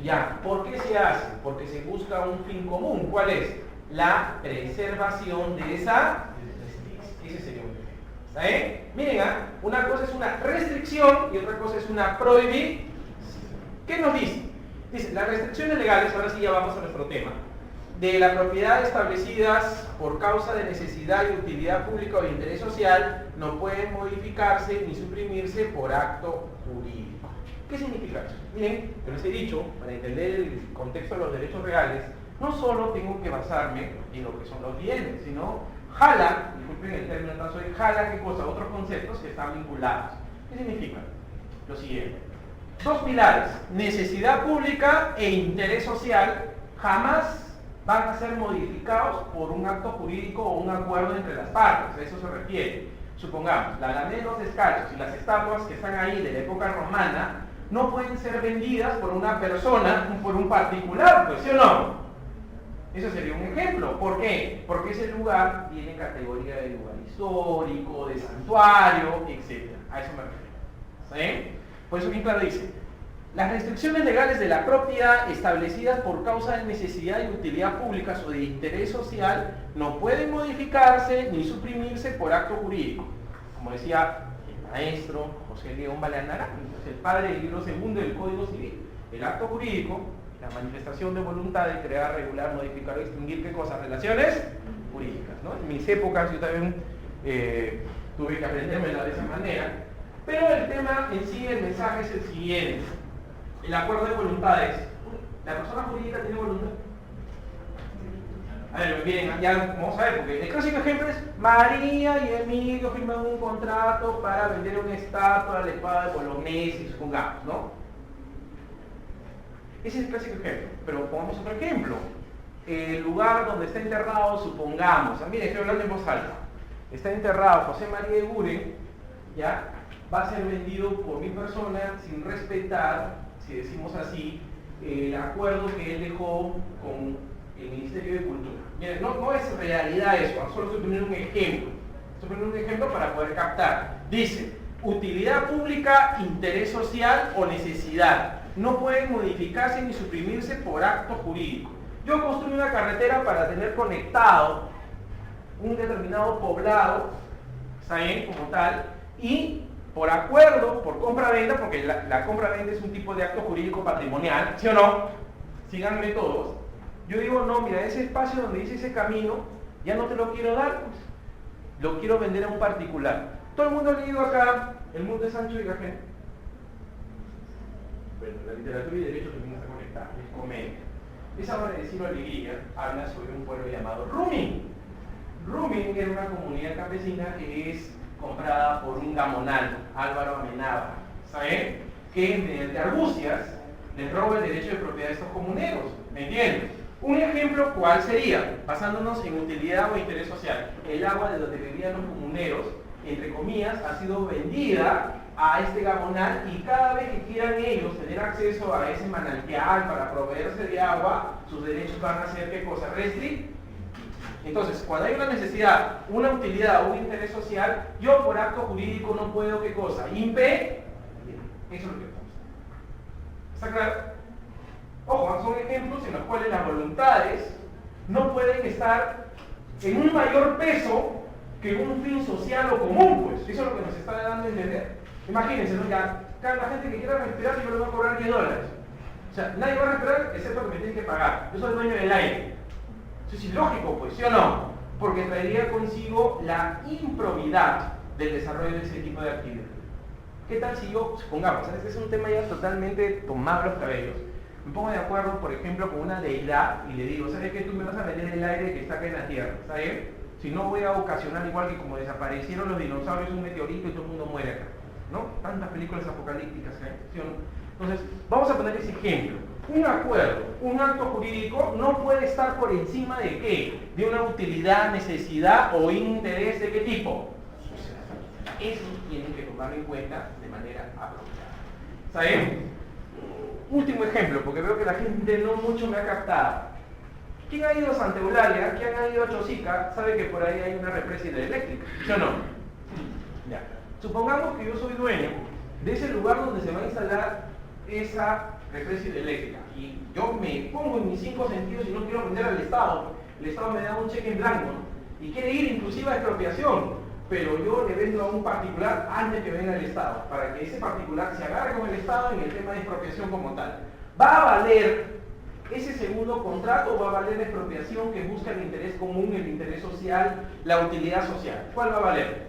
Speaker 2: Ya, ¿por qué se hace? Porque se busca un fin común. ¿Cuál es? La preservación de esa especie. Ese sería un ejemplo. ¿Está bien? Miren, una cosa es una restricción y otra cosa es una prohibición. ¿Qué nos dice? Dice, las restricciones legales, ahora sí ya vamos a nuestro tema, de la propiedad establecidas por causa de necesidad y utilidad pública o de interés social no pueden modificarse ni suprimirse por acto jurídico. ¿Qué significa eso? Miren, yo les he dicho, para entender el contexto de los derechos reales, no solo tengo que basarme en lo que son los bienes, sino jala, disculpen el término tan soy, jala qué cosa, otros conceptos que están vinculados. ¿Qué significa? Lo siguiente. Dos pilares, necesidad pública e interés social, jamás van a ser modificados por un acto jurídico o un acuerdo entre las partes, a eso se refiere. Supongamos, la Alameda de los Descalzos y las estatuas que están ahí de la época romana no pueden ser vendidas por una persona, por un particular, pues, ¿sí o no? Eso sería un ejemplo. ¿Por qué? Porque ese lugar tiene categoría de lugar histórico, de santuario, etc. A eso me refiero. ¿Sí? Por eso bien claro dice, las restricciones legales de la propiedad establecidas por causa de necesidad y utilidad públicas o de interés social no pueden modificarse ni suprimirse por acto jurídico. Como decía el maestro José León Baleanara, el padre del libro segundo del Código Civil, el acto jurídico, la manifestación de voluntad de crear, regular, modificar o extinguir, ¿qué cosas? Relaciones jurídicas, ¿no? En mis épocas yo también tuve que aprendérmela de esa manera, pero el tema en sí, el mensaje es el siguiente. El acuerdo de voluntades. ¿La persona jurídica tiene voluntad? A ver, bien, ya vamos a ver, porque el clásico ejemplo es María y Emilio firman un contrato para vender una estatua al Espada de Bolognesi, supongamos, ¿no? Ese es el clásico ejemplo, pero pongamos otro ejemplo. El lugar donde está enterrado, supongamos, miren, estoy hablando en voz alta, está enterrado José María Eguren, ¿ya? Va a ser vendido por mi persona sin respetar, si decimos así, el acuerdo que él dejó con el Ministerio de Cultura. Miren, no es realidad eso, solo estoy poniendo un ejemplo. Estoy poniendo un ejemplo para poder captar. Dice, utilidad pública, interés social o necesidad. No pueden modificarse ni suprimirse por acto jurídico. Yo construyo una carretera para tener conectado un determinado poblado, ¿está bien? Como tal, y por acuerdo, por compra-venta, porque la compra-venta es un tipo de acto jurídico patrimonial, ¿sí o no? Síganme todos. Yo digo, no, mira, ese espacio donde dice ese camino, ya no te lo quiero dar, pues. Lo quiero vender a un particular. ¿Todo el mundo ha leído acá El mundo de Sancho y Gajén? Bueno, la literatura y derecho también está conectada, es comedia. Esa obra de Ciro Alegría habla sobre un pueblo llamado Rumin. Rumin era una comunidad campesina que es comprada por un gamonal, Álvaro Amenábar, ¿saben? Que mediante argucias les roba el derecho de propiedad de estos comuneros, ¿me entiendes? Un ejemplo, ¿cuál sería? Basándonos en utilidad o interés social. El agua de donde vivían los comuneros, entre comillas, ha sido vendida a este gamonal y cada vez que quieran ellos tener acceso a ese manantial para proveerse de agua, sus derechos van a ser, ¿qué cosa? Restrictivos. Entonces, cuando hay una necesidad, una utilidad o un interés social, yo por acto jurídico no puedo, ¿qué cosa? Impedir. Eso es lo que consta. ¿Está claro? Ojo, son ejemplos en los cuales las voluntades no pueden estar en un mayor peso que un fin social o común, pues. Eso es lo que nos está dando a entender. Imagínense, ¿no? Ya, la gente que quiera respirar, yo le voy a cobrar $10. O sea, nadie va a respirar excepto que me tienen que pagar. Yo soy dueño del aire. Eso es ilógico, pues, ¿sí o no? Porque traería consigo la improbidad del desarrollo de ese tipo de actividad. ¿Qué tal si yo, supongamos, este es un tema ya totalmente tomado los cabellos, me pongo de acuerdo, por ejemplo, con una deidad y le digo, ¿sabes qué? Tú me vas a vender el aire que está acá en la Tierra, ¿está bien? Si no voy a ocasionar igual que como desaparecieron los dinosaurios, un meteorito y todo el mundo muere acá. ¿no? Tantas películas apocalípticas que hay, ¿sí o no? Entonces, vamos a poner ese ejemplo. Un acuerdo, un acto jurídico no puede estar por encima de ¿qué? De una utilidad, necesidad o interés de qué tipo. Eso tienen que tomarlo en cuenta de manera apropiada. ¿Saben? Último ejemplo, porque veo que la gente no mucho me ha captado. ¿Quién ha ido a Santa Eulalia? ¿Quién ha ido a Chosica? Sabe que por ahí hay una represa hidroeléctrica, ¿sí o no? Ya. Supongamos que yo soy dueño de ese lugar donde se va a instalar esa represa hidroeléctrica y yo me pongo en mis 5 sentidos y no quiero vender al Estado. El Estado me da un cheque en blanco, ¿no? Y quiere ir inclusive a expropiación, pero yo le vendo a un particular antes que venga el Estado, para que ese particular se agarre con el Estado en el tema de expropiación como tal. ¿Va a valer ese segundo contrato o va a valer la expropiación que busca el interés común, el interés social, la utilidad social? ¿Cuál va a valer?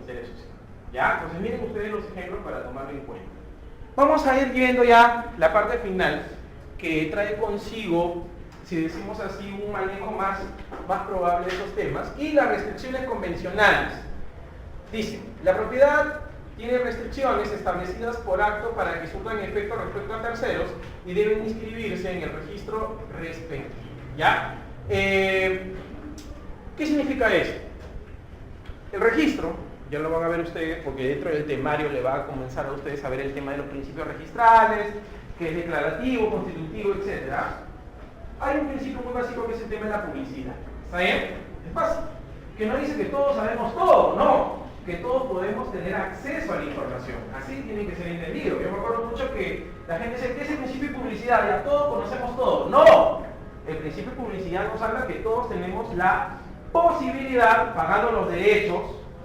Speaker 2: Interés social. ¿Ya? Entonces miren ustedes los ejemplos para tomarlo en cuenta. Vamos a ir viendo ya la parte final que trae consigo, si decimos así, un manejo más probable de esos temas y las restricciones convencionales. Dice, la propiedad tiene restricciones establecidas por acto para que surtan efecto respecto a terceros y deben inscribirse en el registro respectivo. ¿Ya? ¿Qué significa eso? El registro, ya lo van a ver ustedes porque dentro del temario le va a comenzar a ustedes a ver el tema de los principios registrales, que es declarativo, constitutivo, etc. Hay un principio muy básico que es el tema de la publicidad. ¿Está bien? Es básico. Que no dice que todos sabemos todo, no. Que todos podemos tener acceso a la información. Así tiene que ser entendido. Yo me acuerdo mucho que la gente dice, ¿qué es el principio de publicidad? Ya todos conocemos todo. ¡No! El principio de publicidad nos habla que todos tenemos la posibilidad, pagando los derechos,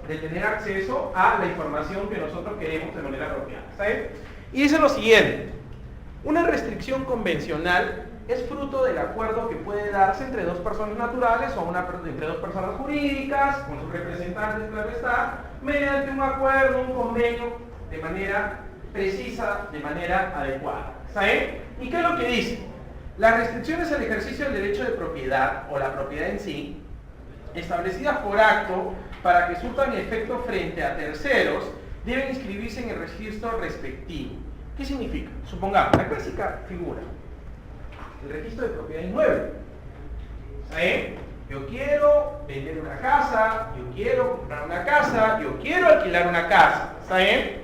Speaker 2: de tener acceso a la información que nosotros queremos de manera apropiada. ¿Está bien? Y dice lo siguiente. Una restricción convencional es fruto del acuerdo que puede darse entre dos personas naturales o entre dos personas jurídicas, con sus representantes, claro está, mediante un acuerdo, un convenio, de manera precisa, de manera adecuada. ¿Saben? ¿Y qué es lo que dice? Las restricciones al ejercicio del derecho de propiedad, o la propiedad en sí, establecidas por acto para que surtan efecto frente a terceros, deben inscribirse en el registro respectivo. ¿Qué significa? Supongamos, la clásica figura, el registro de propiedad inmueble. Yo quiero vender una casa, yo quiero comprar una casa, yo quiero alquilar una casa. ¿Saben?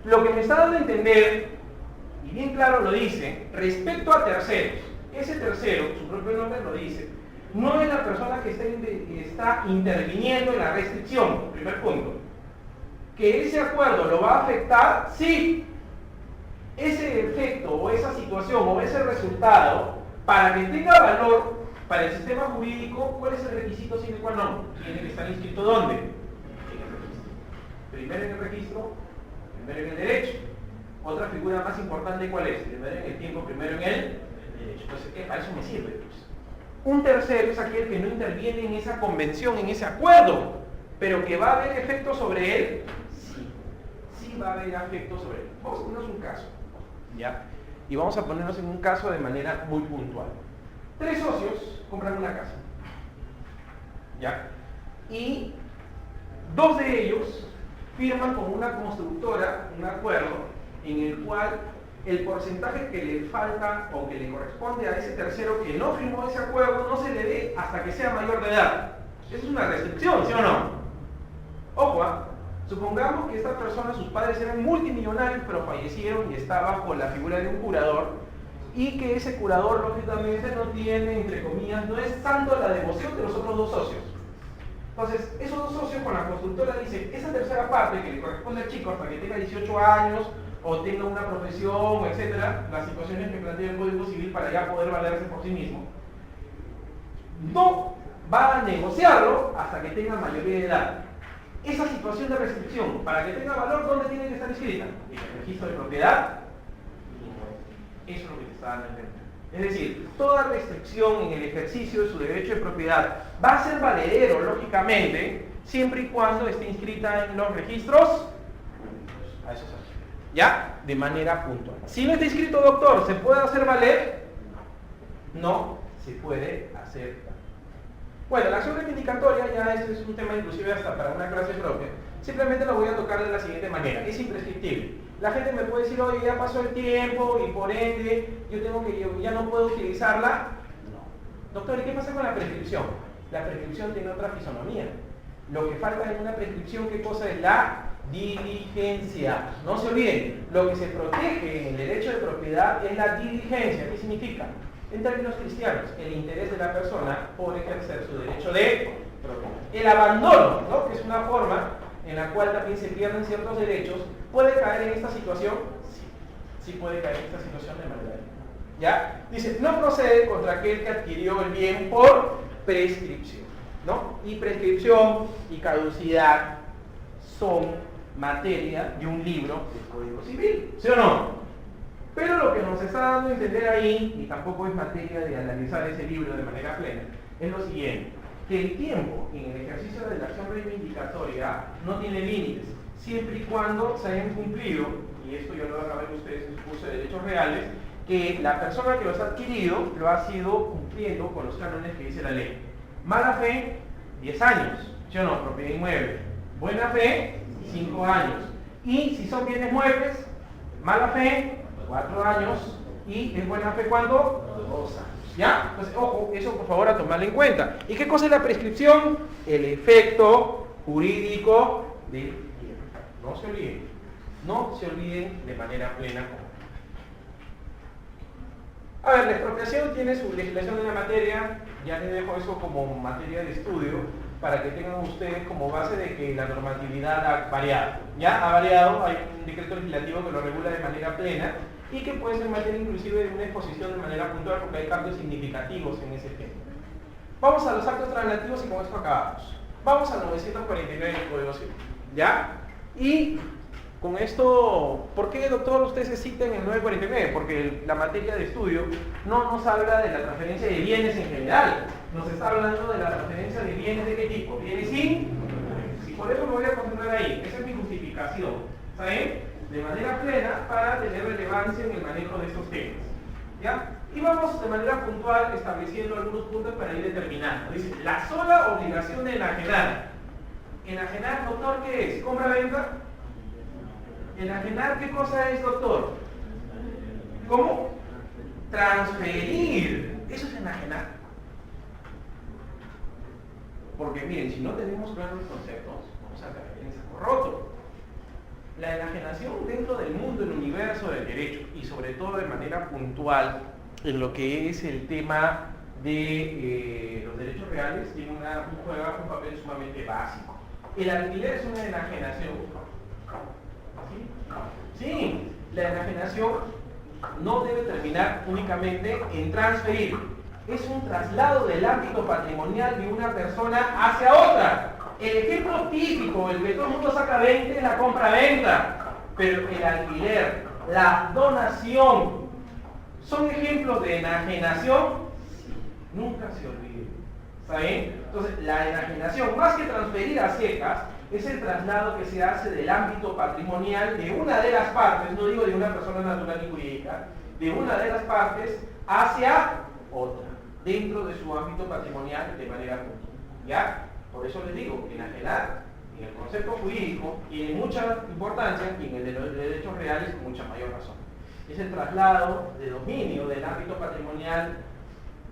Speaker 2: Lo que me está dando a entender, y bien claro lo dice, respecto a terceros, ese tercero, su propio nombre lo dice, no es la persona que está interviniendo en la restricción, primer punto. Que ese acuerdo lo va a afectar, sí. Ese efecto o esa situación o ese resultado, para que tenga valor para el sistema jurídico, ¿cuál es el requisito sine qua non? Tiene que estar inscrito ¿dónde? En el registro. Primero en el registro, primero en el derecho. Otra figura más importante, ¿cuál es? Primero en el tiempo, primero en el derecho. Entonces, para eso me sirve. Pues. Un tercero es aquel que no interviene en esa convención, en ese acuerdo, pero que va a haber efecto sobre él. Sí va a haber efecto sobre él. Vamos a ponernos un caso. ¿Ya? Y vamos a ponernos en un caso de manera muy puntual. 3 socios compran una casa. ¿Ya? Y 2 de ellos firman con una constructora un acuerdo en el cual el porcentaje que le falta o que le corresponde a ese tercero que no firmó ese acuerdo no se le dé hasta que sea mayor de edad. Esa es una restricción, ¿sí o no? Ojo, supongamos que esta persona, sus padres eran multimillonarios, pero fallecieron y está bajo la figura de un curador, y que ese curador, lógicamente, no tiene, entre comillas, no es tanto la devoción de los otros 2 socios. Entonces, esos 2 socios con la constructora dicen, esa tercera parte que le corresponde al chico hasta que tenga 18 años, o tenga una profesión, etcétera, las situaciones que plantea el Código Civil para ya poder valerse por sí mismo, no va a negociarlo hasta que tenga mayoría de edad. Esa situación de restricción, para que tenga valor, ¿dónde tiene que estar inscrita? En el registro de propiedad. Eso es lo que te está dando a entender. Es decir, toda restricción en el ejercicio de su derecho de propiedad va a ser valedero, lógicamente, siempre y cuando esté inscrita en los registros. A eso se refiere. ¿Ya? De manera puntual. Si no está inscrito, doctor, ¿se puede hacer valer? No se puede hacer valer. Bueno, la acción reivindicatoria, ya este es un tema inclusive hasta para una clase propia. Simplemente lo voy a tocar de la siguiente manera, es imprescriptible. La gente me puede decir, oye, ya pasó el tiempo y por ende yo ya no puedo utilizarla. No. Doctor, ¿y qué pasa con la prescripción? La prescripción tiene otra fisonomía. Lo que falta en una prescripción, ¿qué cosa es? La diligencia. No se olviden, lo que se protege en el derecho de propiedad es la diligencia. ¿Qué significa? En términos cristianos, el interés de la persona por ejercer su derecho de propiedad. El abandono, ¿no?, que es una forma en la cual también se pierden ciertos derechos, ¿puede caer en esta situación? Sí puede caer en esta situación de manera directa. ¿Ya? Dice, no procede contra aquel que adquirió el bien por prescripción, ¿no? Y prescripción y caducidad son materia de un libro del Código Civil, ¿sí o no? Pero lo que nos está dando a entender ahí, y tampoco es materia de analizar ese libro de manera plena, es lo siguiente, que el tiempo en el ejercicio de la acción reivindicatoria no tiene límites, siempre y cuando se hayan cumplido, y esto ya lo van a ver ustedes en su curso de Derechos Reales, que la persona que los ha adquirido lo ha sido cumpliendo con los cánones que dice la ley. Mala fe, 10 años, ¿sí o no? Propiedad inmueble. Buena fe, 5 años. Y si son bienes muebles, mala fe, 4 años. Y en buena fe, ¿cuánto? 2 años. ¿Ya? Entonces, ojo, eso por favor a tomarlo en cuenta. ¿Y qué cosa es la prescripción? El efecto jurídico del tiempo. No se olviden. No se olviden de manera plena. A ver, la expropiación tiene su legislación de la materia. Ya les dejo eso como materia de estudio para que tengan ustedes como base de que la normatividad ha variado. Ya ha variado, hay un decreto legislativo que lo regula de manera plena y que puede ser materia inclusive de una exposición de manera puntual porque hay cambios significativos en ese tema. Vamos a los actos translativos y con esto acabamos. Vamos al 949 del Código Civil, ¿ya? Y con esto, ¿por qué, doctor, usted se cita en el 949? Porque la materia de estudio no nos habla de la transferencia de bienes en general, nos está hablando de la transferencia de bienes de qué tipo, bienes y por eso me voy a concentrar ahí, esa es mi justificación, ¿saben? De manera plena para tener relevancia en el manejo de estos temas, ¿ya? Y vamos de manera puntual estableciendo algunos puntos para ir determinando. Dice, la sola obligación de enajenar. ¿Enajenar, doctor, qué es? ¿Compra-venta? ¿Enajenar qué cosa es, doctor? ¿Cómo? Transferir. Eso es enajenar. Porque miren, si no tenemos claros los conceptos, vamos a caer en saco roto. La enajenación dentro del mundo, del universo del derecho, y sobre todo de manera puntual en lo que es el tema de los derechos reales, tiene juega un papel sumamente básico. El alquiler es una enajenación. Sí, la enajenación no debe terminar únicamente en transferir. Es un traslado del ámbito patrimonial de una persona hacia otra. El ejemplo típico, el que todo el mundo saca 20, es la compra-venta. Pero el alquiler, la donación, ¿son ejemplos de enajenación? Sí, nunca se olviden. ¿Saben? Entonces, la enajenación, más que transferir a secas, es el traslado que se hace del ámbito patrimonial de una de las partes, no digo de una persona natural y jurídica, de una de las partes hacia otra, dentro de su ámbito patrimonial de manera puntual. ¿Ya? Por eso les digo, enajenar en el concepto jurídico tiene mucha importancia y en el de los derechos reales con mucha mayor razón. Es el traslado de dominio del ámbito patrimonial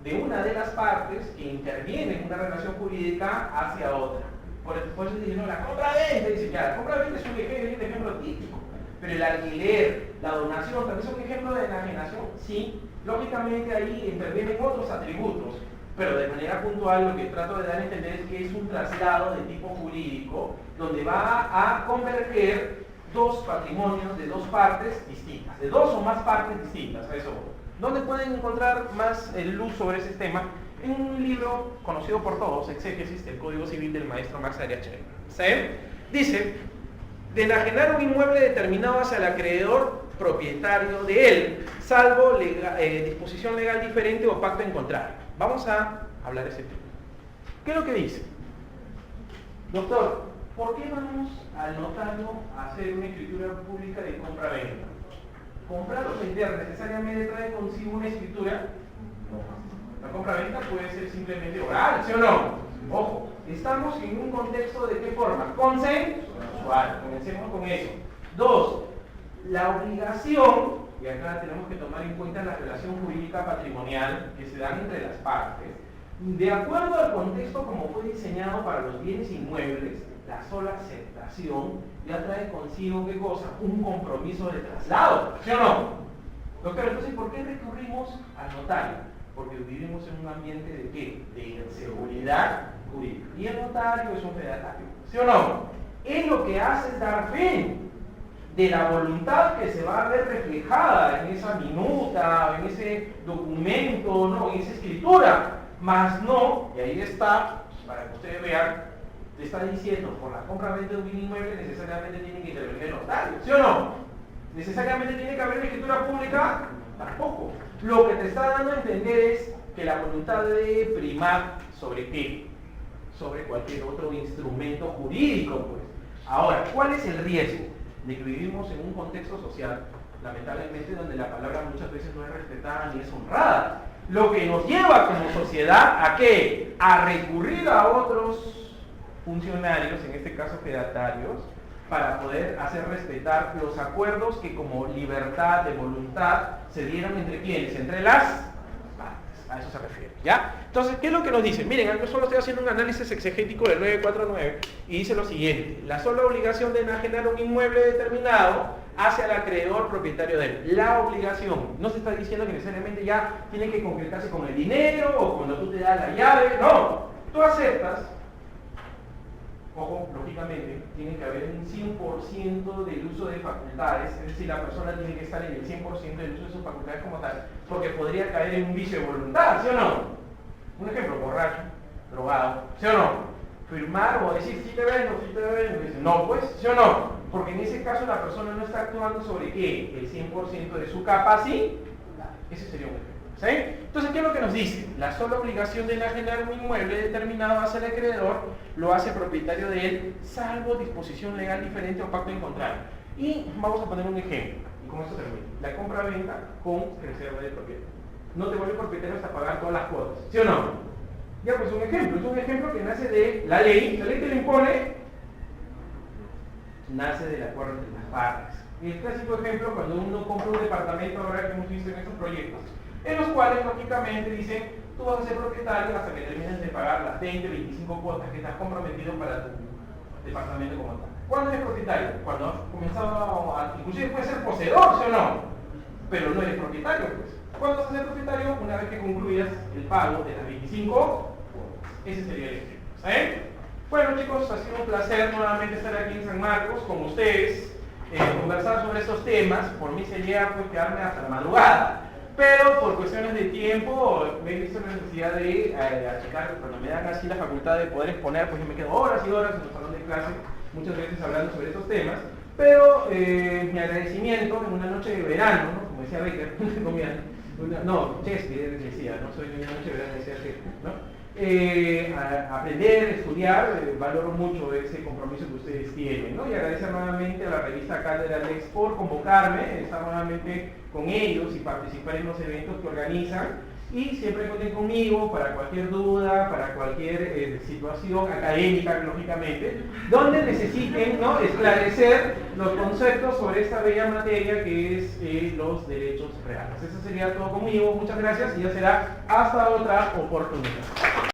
Speaker 2: de una de las partes que interviene en una relación jurídica hacia otra. Por eso dicen, la compra-venta, dice, ya, la compra-venta es un ejemplo típico, pero el alquiler, la donación, también son ejemplos de enajenación, sí, lógicamente ahí intervienen otros atributos, pero de manera puntual lo que trato de dar a entender es que es un traslado de tipo jurídico, donde va a converger dos patrimonios de dos partes distintas, de dos o más partes distintas, a eso. ¿Dónde pueden encontrar más luz sobre ese tema? En un libro conocido por todos, Exégesis del Código Civil del maestro Max Arias-Chevron. ¿Sí? Dice, de enajenar un inmueble determinado hacia el acreedor propietario de él, salvo disposición legal diferente o pacto en contrario. Vamos a hablar de ese tema. ¿Qué es lo que dice? Doctor, ¿por qué vamos al notario a hacer una escritura pública de compra-venta? ¿Comprar o vender necesariamente trae consigo una escritura? No. La compra-venta puede ser simplemente oral, ¿sí o no? Ojo, estamos en un contexto de qué forma, consensual, comencemos con eso. 2, la obligación, y acá tenemos que tomar en cuenta la relación jurídica patrimonial que se dan entre las partes, de acuerdo al contexto como fue diseñado para los bienes inmuebles, la sola aceptación ya trae consigo, ¿qué cosa? Un compromiso de traslado, ¿sí o no? Doctor, entonces, ¿por qué recurrimos al notario? Porque vivimos en un ambiente de ¿qué? De inseguridad jurídica. Y el notario es un fedatario, ¿sí o no? Él lo que hace es dar fe de la voluntad que se va a ver reflejada en esa minuta, en ese documento, ¿no? En esa escritura. Más no, y ahí está, para que ustedes vean, te está diciendo, por la compra-venta de un bien inmueble necesariamente tiene que intervenir el notario, ¿sí o no? ¿Necesariamente tiene que haber escritura pública? Tampoco. Lo que te está dando a entender es que la voluntad debe primar sobre qué, sobre cualquier otro instrumento jurídico, pues. Ahora, ¿cuál es el riesgo? De que vivimos en un contexto social, lamentablemente, donde la palabra muchas veces no es respetada ni es honrada. Lo que nos lleva como sociedad ¿a qué? A recurrir a otros funcionarios, en este caso fedatarios, para poder hacer respetar los acuerdos que como libertad de voluntad se dieron entre quienes, entre las partes. A eso se refiere, ¿ya? Entonces, ¿qué es lo que nos dice? Miren, yo solo estoy haciendo un análisis exegético del 949 y dice lo siguiente: la sola obligación de enajenar un inmueble determinado hace al acreedor propietario de él. La obligación, no se está diciendo que necesariamente ya tiene que concretarse con el dinero o cuando tú te das la llave, no, tú aceptas. Ojo, lógicamente, tiene que haber un 100% del uso de facultades, es decir, la persona tiene que estar en el 100% del uso de sus facultades como tal, porque podría caer en un vicio de voluntad, ¿sí o no? Un ejemplo, borracho, drogado, ¿sí o no? Firmar o decir, sí te vendo, dice, no, pues, ¿sí o no? Porque en ese caso la persona no está actuando sobre ¿qué? El 100% de su capacidad. Ese sería un ejemplo. ¿Sí? Entonces, ¿qué es lo que nos dice? La sola obligación de enajenar un inmueble determinado hacia el acreedor lo hace propietario de él, salvo disposición legal diferente o pacto en contrario. Y vamos a poner un ejemplo, y con esto termino. La compra-venta con reserva de propiedad. No te vuelves propietario hasta pagar todas las cuotas, ¿sí o no? Ya, pues es un ejemplo que nace de la ley te lo impone, nace del acuerdo entre las partes. Y el clásico ejemplo, cuando uno compra un departamento, ahora que hemos visto en estos proyectos, en los cuales lógicamente dicen, tú vas a ser propietario hasta que termines de pagar las 20, 25 cuotas que estás comprometido para tu departamento como tal. ¿Cuándo eres propietario? Cuando has comenzado inclusive puedes ser poseedor, ¿sí o no? Pero no eres propietario, pues. ¿Cuándo vas a ser propietario? Una vez que concluyas el pago de las 25 cuotas. Ese sería el ejemplo. ¿Sí? Bueno, chicos, ha sido un placer nuevamente estar aquí en San Marcos con ustedes, conversar sobre estos temas. Por mí sería pues quedarme hasta la madrugada. Pero por cuestiones de tiempo me he visto la necesidad de achicar, cuando me dan así la facultad de poder exponer, pues yo me quedo horas y horas en el salón de clase, muchas veces hablando sobre estos temas, pero mi agradecimiento en una noche de verano, ¿no? Como decía Becker, Shakespeare decía, no soy una noche de verano, decía Shakespeare, ¿no? Aprender, estudiar, valoro mucho ese compromiso que ustedes tienen, ¿no? Y agradecer nuevamente a la revista Cátedra Lex por convocarme, estar nuevamente con ellos y participar en los eventos que organizan, y siempre cuenten conmigo para cualquier duda, para cualquier situación académica, lógicamente, donde necesiten, ¿no?, esclarecer los conceptos sobre esta bella materia que es los derechos reales. Eso sería todo conmigo, muchas gracias y ya será hasta otra oportunidad.